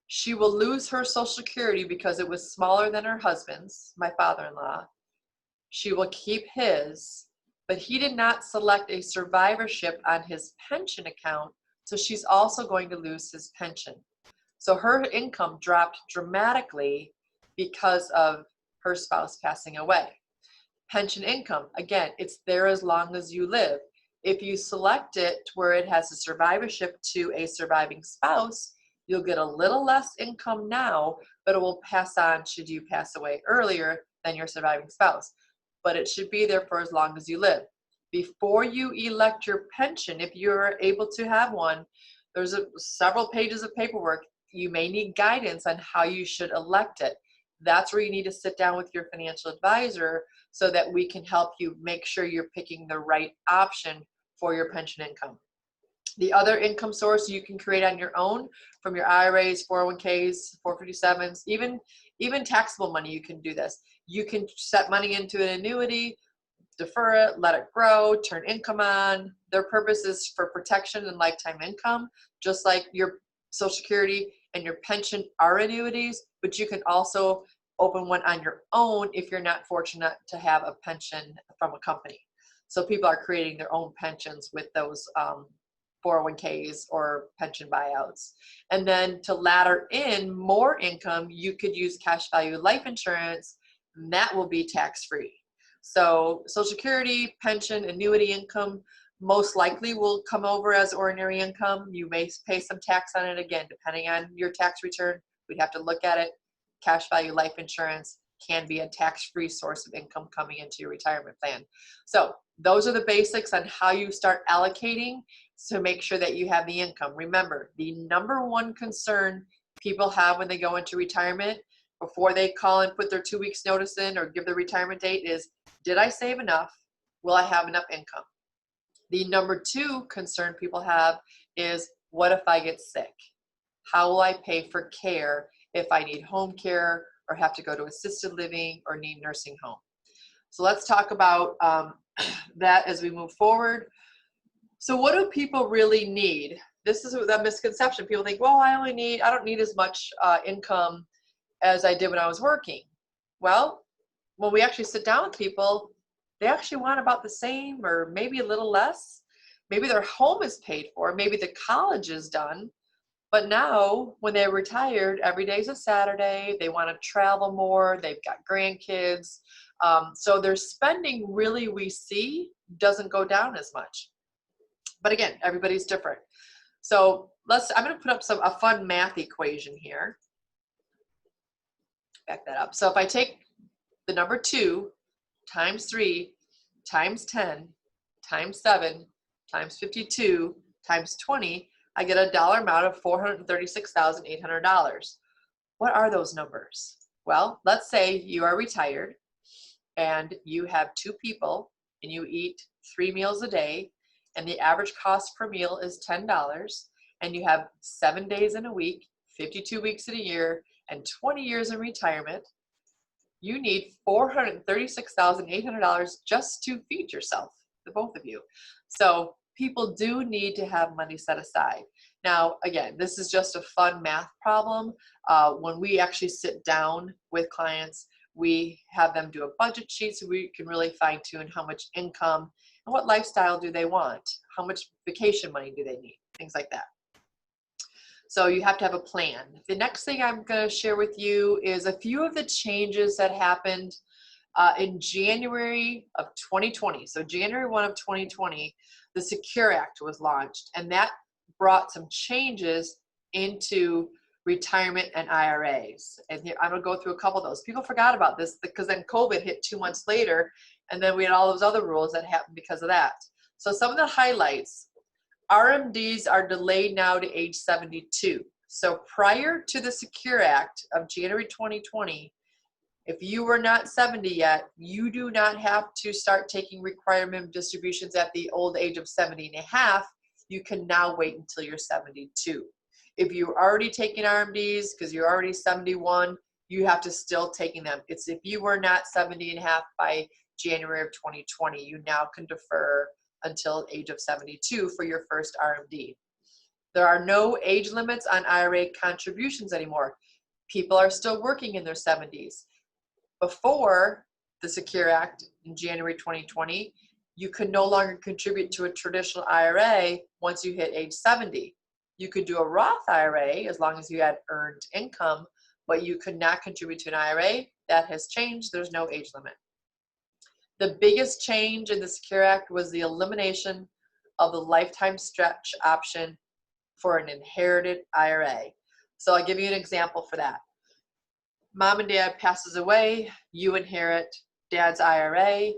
She will lose her Social Security because it was smaller than her husband's, my father-in-law. She will keep his, but he did not select a survivorship on his pension account, so she's also going to lose his pension. So her income dropped dramatically because of her spouse passing away. Pension income, again, it's there as long as you live. If you select it where it has a survivorship to a surviving spouse, you'll get a little less income now, but it will pass on should you pass away earlier than your surviving spouse. But it should be there for as long as you live. Before you elect your pension, if you're able to have one, there's several pages of paperwork. You may need guidance on how you should elect it. That's where you need to sit down with your financial advisor so that we can help you make sure you're picking the right option for your pension income. The other income source you can create on your own from your IRAs, 401ks, 457s, even taxable money, you can do this. You can set money into an annuity, defer it, let it grow, turn income on. Their purpose is for protection and lifetime income, just like your Social Security and your pension are annuities, but you can also open one on your own if you're not fortunate to have a pension from a company. So people are creating their own pensions with those 401ks or pension buyouts. And then to ladder in more income, you could use cash value life insurance, and that will be tax-free. So Social Security, pension, annuity income most likely will come over as ordinary income. You may pay some tax on it, again, depending on your tax return. We'd have to look at it. Cash value life insurance can be a tax-free source of income coming into your retirement plan. So those are the basics on how you start allocating to make sure that you have the income. Remember, the number one concern people have when they go into retirement before they call and put their 2 weeks notice in or give their retirement date is, did I save enough? Will I have enough income? The number two concern people have is, what if I get sick? How will I pay for care if I need home care or have to go to assisted living or need nursing home? So let's talk about that as we move forward. So what do people really need? This is the misconception. People think, well, I don't need as much income as I did when I was working. Well, when we actually sit down with people, they actually want about the same or maybe a little less. Maybe their home is paid for, maybe the college is done. But now when they're retired, every day's a Saturday, they want to travel more, they've got grandkids. So their spending really, we see, doesn't go down as much. But again, everybody's different. So I'm going to put up a fun math equation here. Back that up. So if I take the number 2 times 3 times 10 times 7 times 52 times 20, I get a dollar amount of $436,800. What are those numbers? Well, let's say you are retired and you have 2 people and you eat 3 meals a day, and the average cost per meal is $10, and you have 7 days in a week, 52 weeks in a year, and 20 years in retirement. You need $436,800 just to feed yourself, the both of you. So people do need to have money set aside. Now, again, this is just a fun math problem. When we actually sit down with clients, we have them do a budget sheet so we can really fine tune how much income and what lifestyle do they want, how much vacation money do they need, things like that. So you have to have a plan. The next thing I'm going to share with you is a few of the changes that happened in January of 2020. So January 1 of 2020, the Secure Act was launched, and that brought some changes into retirement and IRAs. And here, I'm going to go through a couple of those. People forgot about this because then COVID hit 2 months later, and then we had all those other rules that happened because of that. So some of the highlights: RMDs are delayed now to age 72. So prior to the Secure Act of January 2020, if you were not 70 yet, you do not have to start taking requirement distributions at the old age of 70 and a half. You can now wait until you're 72. If you're already taking RMDs because you're already 71, you have to still taking them. It's if you were not 70 and a half by January of 2020, you now can defer until age of 72 for your first RMD. There are no age limits on IRA contributions anymore. People are still working in their 70s. Before the Secure Act in January 2020, you could no longer contribute to a traditional IRA once you hit age 70. You could do a Roth IRA as long as you had earned income, but you could not contribute to an IRA. That has changed. There's no age limit. The biggest change in the Secure Act was the elimination of the lifetime stretch option for an inherited IRA. So I'll give you an example for that. Mom and dad passes away, you inherit dad's IRA.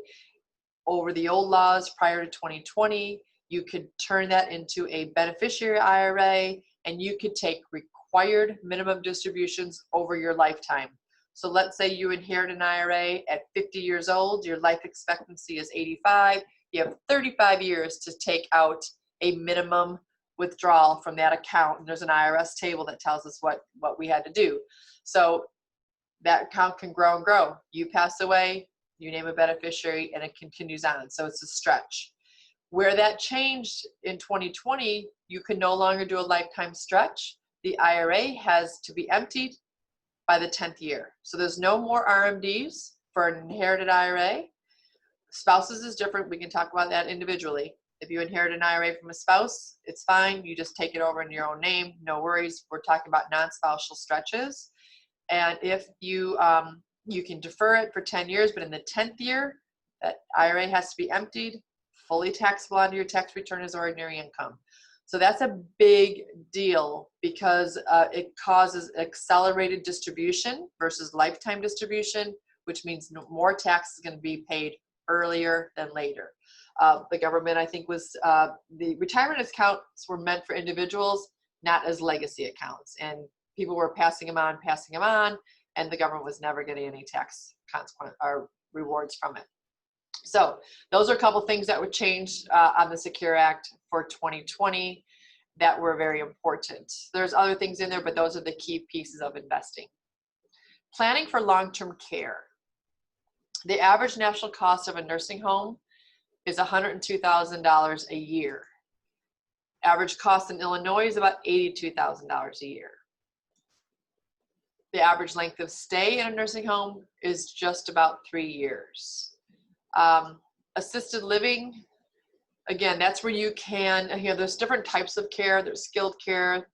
Over the old laws prior to 2020, you could turn that into a beneficiary IRA, and you could take required minimum distributions over your lifetime. So let's say you inherit an IRA at 50 years old, your life expectancy is 85, you have 35 years to take out a minimum withdrawal from that account, and there's an IRS table that tells us what we had to do. So that account can grow and grow. You pass away, you name a beneficiary, and it continues on. So it's a stretch. Where that changed in 2020, you can no longer do a lifetime stretch. The IRA has to be emptied by the 10th year. So there's no more RMDs for an inherited IRA. Spouses is different. We can talk about that individually. If you inherit an IRA from a spouse, it's fine. You just take it over in your own name. No worries. We're talking about non-spousal stretches. And if you, you can defer it for 10 years, but in the 10th year, that IRA has to be emptied, fully taxable onto your tax return as ordinary income. So that's a big deal because it causes accelerated distribution versus lifetime distribution, which means more tax is going to be paid earlier than later. The government, I think, was the retirement accounts were meant for individuals, not as legacy accounts. And people were passing them on, and the government was never getting any tax consequence or rewards from it. So those are a couple things that were changed on the Secure Act for 2020 that were very important. There's other things in there, but those are the key pieces of investing. Planning for long-term care. The average national cost of a nursing home is $102,000 a year. Average cost in Illinois is about $82,000 a year. The average length of stay in a nursing home is just about 3 years. Assisted living, again, that's where you can, there's different types of care. There's skilled care.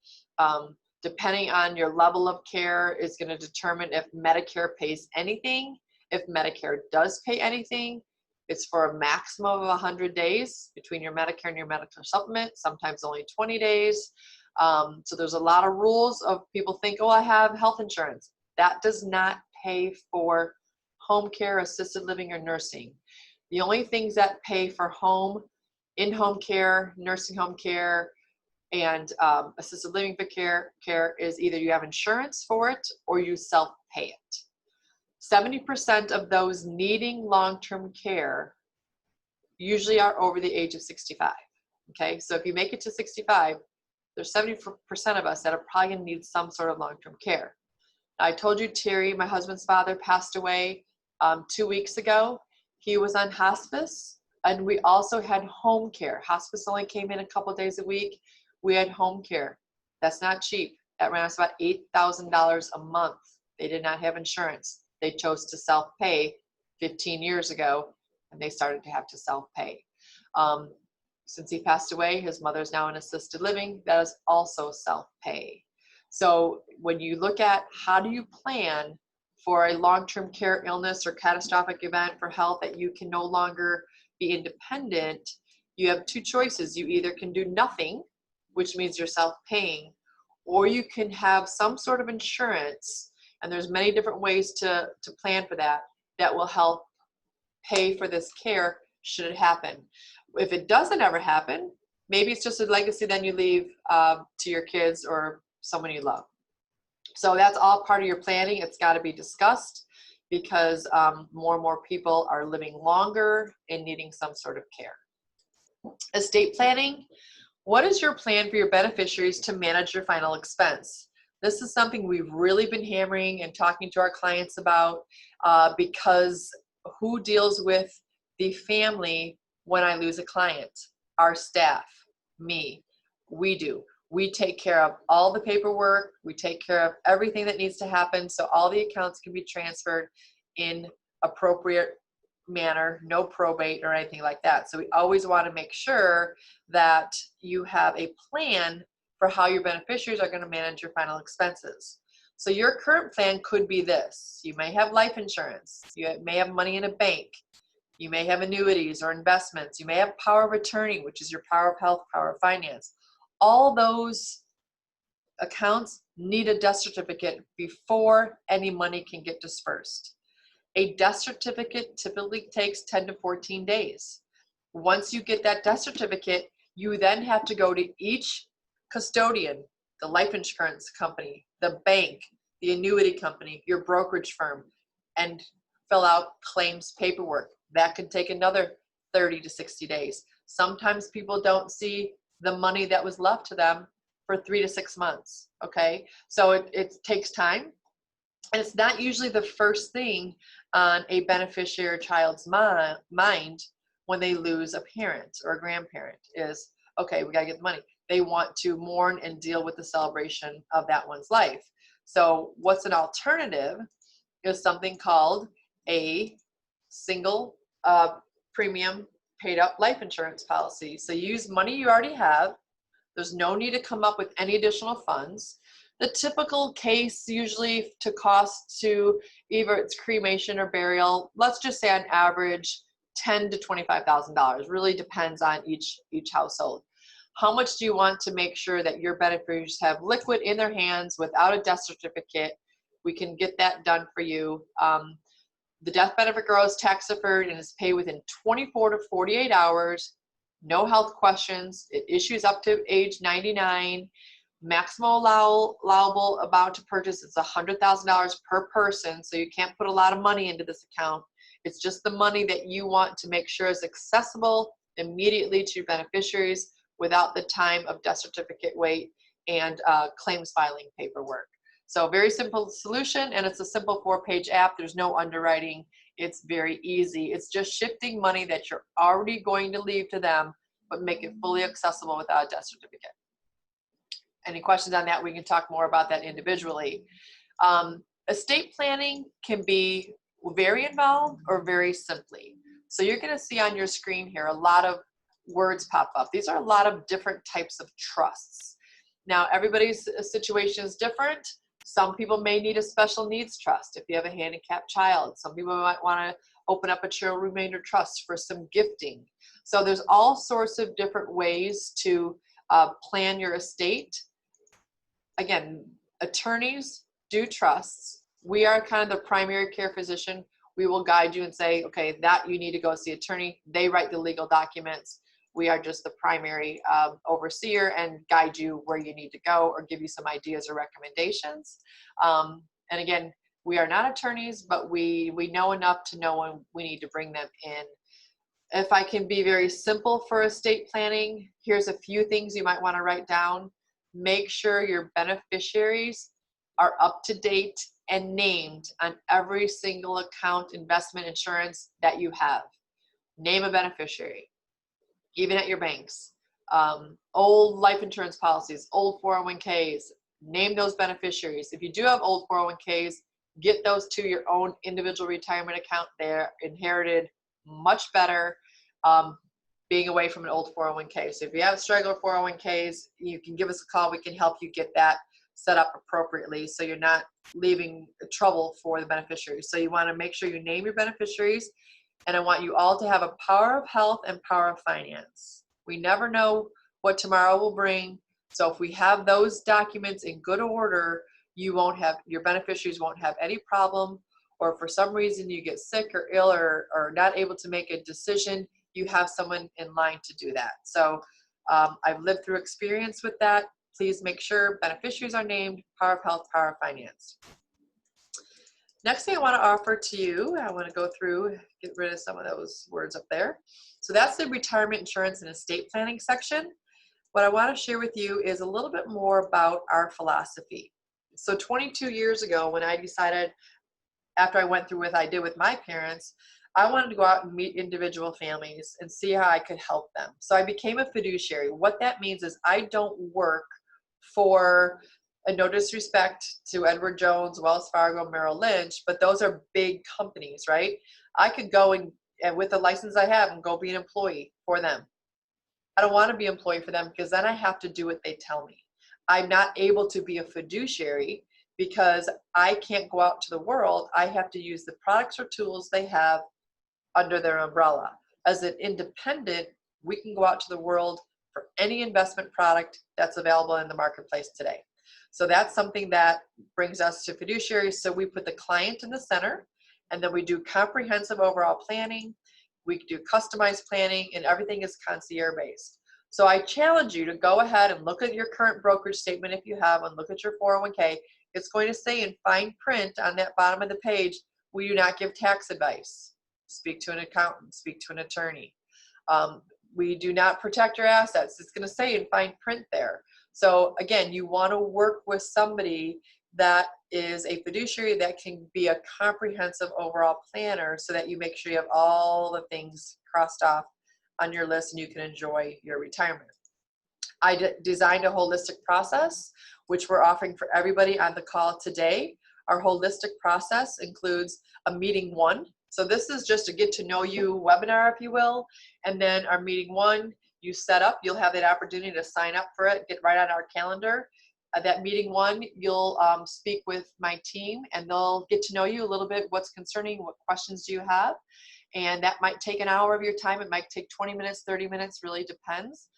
Depending on your level of care is going to determine if Medicare pays anything. If Medicare does pay anything, it's for a maximum of 100 days between your Medicare and your medical supplement, sometimes only 20 days. So there's a lot of rules of people think, oh, I have health insurance. That does not pay for home care, assisted living, or nursing. The only things that pay for in-home care, nursing home care, and assisted living care is either you have insurance for it or you self-pay it. 70% of those needing long-term care usually are over the age of 65. Okay, so if you make it to 65, there's 70% of us that are probably going to need some sort of long-term care. I told you Terry, my husband's father, passed away 2 weeks ago. He was on hospice, and we also had home care. Hospice only came in a couple days a week. We had home care. That's not cheap. That ran us about $8,000 a month. They did not have insurance. They chose to self-pay 15 years ago, and they started to have to self-pay. Since he passed away, his mother's now in assisted living. That is also self-pay. So when you look at how do you plan for a long-term care illness or catastrophic event for health that you can no longer be independent, you have two choices. You either can do nothing, which means you're self-paying, or you can have some sort of insurance, and there's many different ways to plan for that will help pay for this care should it happen. If it doesn't ever happen, maybe it's just a legacy then you leave to your kids or someone you love. So that's all part of your planning. It's got to be discussed because more and more people are living longer and needing some sort of care. Estate planning. What is your plan for your beneficiaries to manage your final expense? This is something we've really been hammering and talking to our clients about because who deals with the family when I lose a client? Our staff, me, we do. We take care of all the paperwork. We take care of everything that needs to happen so all the accounts can be transferred in appropriate manner, no probate or anything like that. So we always want to make sure that you have a plan for how your beneficiaries are going to manage your final expenses. So your current plan could be this. You may have life insurance. You may have money in a bank. You may have annuities or investments. You may have power of attorney, which is your power of health, power of finance. All those accounts need a death certificate before any money can get dispersed. A death certificate typically takes 10 to 14 days. Once you get that death certificate, you then have to go to each custodian, the life insurance company, the bank, the annuity company, your brokerage firm, and fill out claims paperwork. That could take another 30 to 60 days. Sometimes people don't see the money that was left to them for 3 to 6 months, okay? So it takes time, and it's not usually the first thing on a beneficiary child's mind when they lose a parent or a grandparent is, okay, we gotta get the money. They want to mourn and deal with the celebration of that one's life. So what's an alternative is something called a single premium paid up life insurance policy. So you use money you already have. There's no need to come up with any additional funds. The typical case usually to cost to either it's cremation or burial, let's just say on average $10,000 to $25,000. Really depends on each household. How much do you want to make sure that your beneficiaries have liquid in their hands without a death certificate? We can get that done for you. The death benefit grows tax deferred and is paid within 24 to 48 hours. No health questions. It issues up to age 99. Maximum allowable amount to purchase is $100,000 per person. So you can't put a lot of money into this account. It's just the money that you want to make sure is accessible immediately to your beneficiaries without the time of death certificate wait and claims filing paperwork. So very simple solution, and it's a simple 4-page app. There's no underwriting. It's very easy. It's just shifting money that you're already going to leave to them, but make it fully accessible without a death certificate. Any questions on that? We can talk more about that individually. Estate planning can be very involved or very simply. So you're going to see on your screen here a lot of words pop up. These are a lot of different types of trusts. Now, everybody's situation is different. Some people may need a special needs trust if you have a handicapped child. Some people might want to open up a charitable remainder trust for some gifting. So there's all sorts of different ways to plan your estate. Again, attorneys do trusts. We are kind of the primary care physician. We will guide you and say, okay, that you need to go see an attorney. They write the legal documents. We are just the primary overseer and guide you where you need to go or give you some ideas or recommendations. And again, we are not attorneys, but we know enough to know when we need to bring them in. If I can be very simple for estate planning, here's a few things you might want to write down. Make sure your beneficiaries are up to date and named on every single account, investment, insurance that you have. Name a beneficiary. Even at your banks, old life insurance policies, old 401ks, name those beneficiaries. If you do have old 401ks, get those to your own individual retirement account. They're inherited much better being away from an old 401k. So if you have straggler 401ks, you can give us a call. We can help you get that set up appropriately so you're not leaving trouble for the beneficiaries. So you want to make sure you name your beneficiaries. And I want you all to have a power of health and power of finance. We never know what tomorrow will bring. So if we have those documents in good order, your beneficiaries won't have any problem. Or if for some reason you get sick or ill or not able to make a decision, you have someone in line to do that. So I've lived through experience with that. Please make sure beneficiaries are named, power of health, power of finance. Next thing I want to offer to you, I want to go through, get rid of some of those words up there. So that's the retirement insurance and estate planning section. What I want to share with you is a little bit more about our philosophy. So 22 years ago, when I decided, after I went through what I did with my parents, I wanted to go out and meet individual families and see how I could help them. So I became a fiduciary. What that means is I don't work for, and no disrespect to Edward Jones, Wells Fargo, Merrill Lynch, but those are big companies, right? I could go and with the license I have and go be an employee for them. I don't want to be an employee for them because then I have to do what they tell me. I'm not able to be a fiduciary because I can't go out to the world. I have to use the products or tools they have under their umbrella. As an independent, we can go out to the world for any investment product that's available in the marketplace today. So that's something that brings us to fiduciaries. So we put the client in the center, and then we do comprehensive overall planning. We do customized planning, and everything is concierge based. So I challenge you to go ahead and look at your current brokerage statement if you have one, look at your 401k. It's going to say in fine print on that bottom of the page, we do not give tax advice. Speak to an accountant, speak to an attorney. We do not protect your assets. It's going to say in fine print there. So again, you want to work with somebody that is a fiduciary that can be a comprehensive overall planner so that you make sure you have all the things crossed off on your list and you can enjoy your retirement. I designed a holistic process, which we're offering for everybody on the call today. Our holistic process includes a meeting 1 So this is just a get to know you webinar, if you will. And then our meeting 1, you set up, you'll have that opportunity to sign up for it, get right on our calendar. That meeting 1, you'll speak with my team and they'll get to know you a little bit, what's concerning, what questions do you have. And that might take an hour of your time. It might take 20 minutes, 30 minutes, really depends.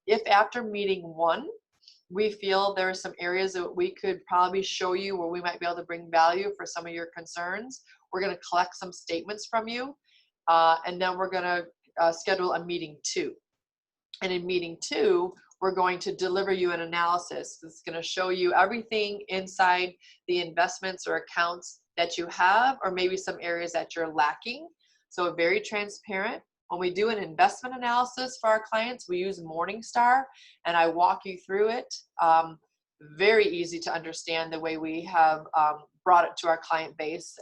If after meeting 1, we feel there are some areas that we could probably show you where we might be able to bring value for some of your concerns, we're going to collect some statements from you. And then we're going to schedule a meeting 2. And in meeting 2, we're going to deliver you an analysis that's going to show you everything inside the investments or accounts that you have, or maybe some areas that you're lacking. So very transparent. When we do an investment analysis for our clients, we use Morningstar, and I walk you through it. Very easy to understand the way we have brought it to our client base.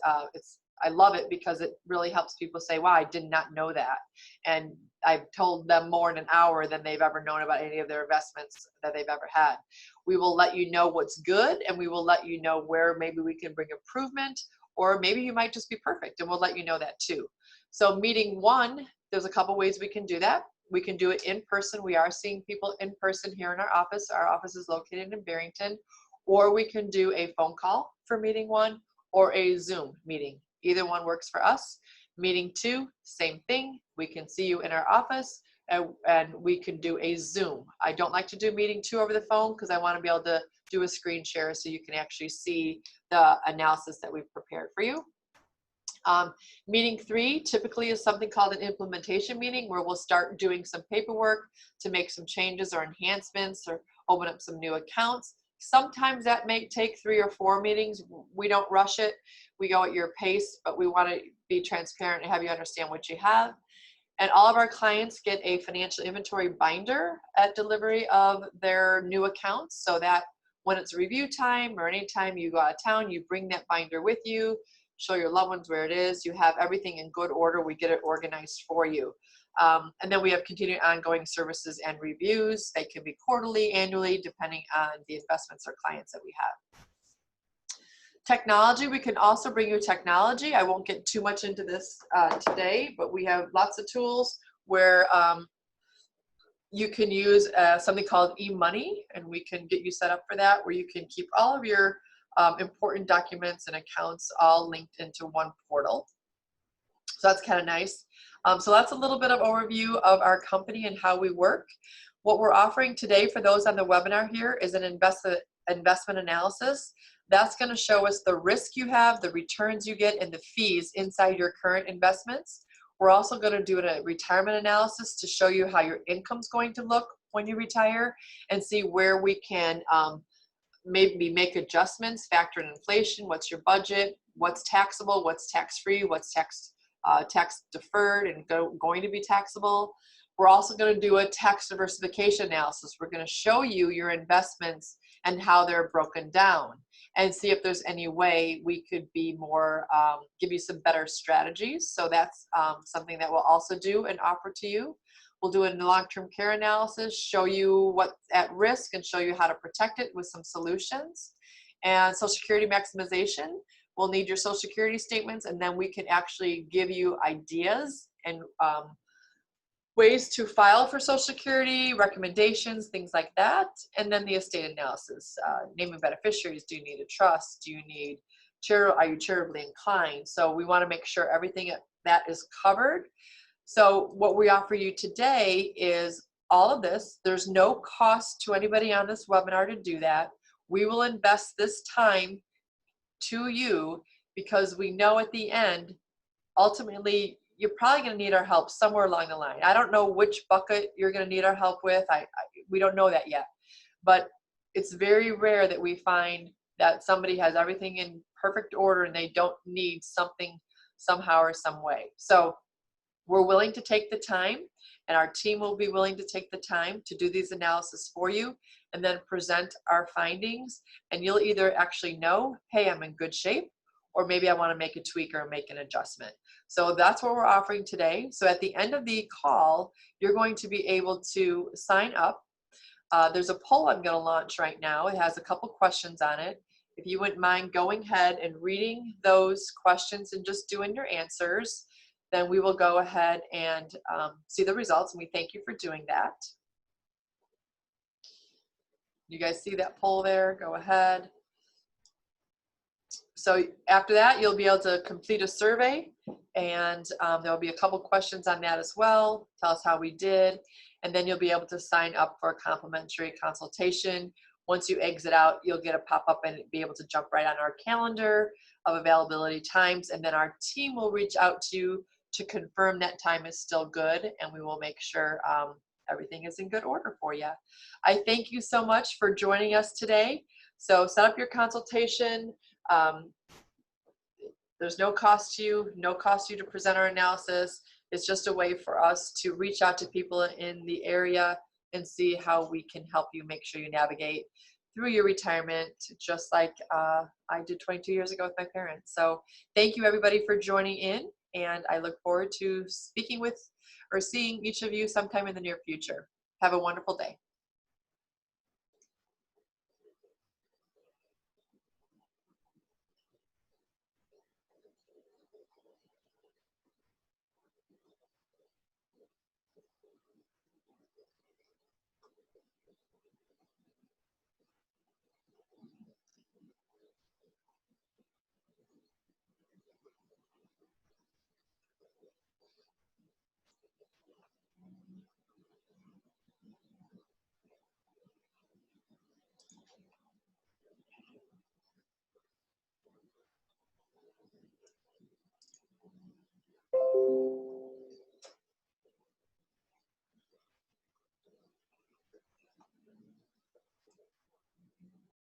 I love it because it really helps people say, wow, I did not know that. And I've told them more in an hour than they've ever known about any of their investments that they've ever had. We will let you know what's good, and we will let you know where maybe we can bring improvement, or maybe you might just be perfect, and we'll let you know that too. So meeting 1, there's a couple ways we can do that. We can do it in person. We are seeing people in person here in our office. Our office is located in Barrington. Or we can do a phone call for meeting 1 or a Zoom meeting. Either one works for us. Meeting 2, same thing. We can see you in our office, and we can do a Zoom. I don't like to do meeting 2 over the phone because I want to be able to do a screen share so you can actually see the analysis that we've prepared for you. Meeting 3 typically is something called an implementation meeting, where we'll start doing some paperwork to make some changes or enhancements or open up some new accounts. Sometimes that may take 3 or 4 meetings. We don't rush it. We go at your pace, but we want to be transparent and have you understand what you have. And all of our clients get a financial inventory binder at delivery of their new accounts, so that when it's review time or anytime you go out of town, you bring that binder with you, show your loved ones where it is. You have everything in good order. We get it organized for you. And then we have continuing ongoing services and reviews. They can be quarterly, annually, depending on the investments or clients that we have. Technology, we can also bring you technology. I won't get too much into this today, but we have lots of tools where you can use something called e-money, and we can get you set up for that, where you can keep all of your important documents and accounts all linked into one portal. So that's kind of nice. So that's a little bit of overview of our company and how we work. What we're offering today for those on the webinar here is an investment analysis. That's going to show us the risk you have, the returns you get, and the fees inside your current investments. We're also going to do a retirement analysis to show you how your income's going to look when you retire, and see where we can maybe make adjustments, factor in inflation, what's your budget, what's taxable, what's tax-free, what's tax deferred and going to be taxable. We're also going to do a tax diversification analysis. We're going to show you your investments and how they're broken down, and see if there's any way we could be more, give you some better strategies. So that's something that we'll also do and offer to you. We'll do a long-term care analysis, show you what's at risk and show you how to protect it with some solutions. And Social Security maximization, we'll need your Social Security statements, and then we can actually give you ideas and ways to file for Social Security, recommendations, things like that. And then the estate analysis, naming beneficiaries. Do you need a trust? Do you need are you charitably inclined? So we want to make sure everything that is covered. So what we offer you today is all of this. There's no cost to anybody on this webinar to do that. We will invest this time to you because we know at the end, ultimately, you're probably going to need our help somewhere along the line. I don't know which bucket you're going to need our help with. We don't know that yet. But it's very rare that we find that somebody has everything in perfect order and they don't need something somehow or some way. So we're willing to take the time, and our team will be willing to take the time to do these analysis for you and then present our findings. And you'll either actually know, hey, I'm in good shape, or maybe I want to make a tweak or make an adjustment. So that's what we're offering today. So at the end of the call, you're going to be able to sign up. There's a poll I'm going to launch right now. It has a couple questions on it. If you wouldn't mind going ahead and reading those questions and just doing your answers, then we will go ahead and see the results, and we thank you for doing that. You guys see that poll there? Go ahead. So after that, you'll be able to complete a survey, and there'll be a couple questions on that as well. Tell us how we did, and then you'll be able to sign up for a complimentary consultation. Once you exit out, you'll get a pop-up and be able to jump right on our calendar of availability times, and then our team will reach out to you to confirm that time is still good, and we will make sure everything is in good order for you. I thank you so much for joining us today. So set up your consultation. There's no cost to you, no cost to you to present our analysis. It's just a way for us to reach out to people in the area and see how we can help you make sure you navigate through your retirement, just like I did 22 years ago with my parents. So thank you everybody for joining in, and I look forward to speaking with or seeing each of you sometime in the near future. Have a wonderful day.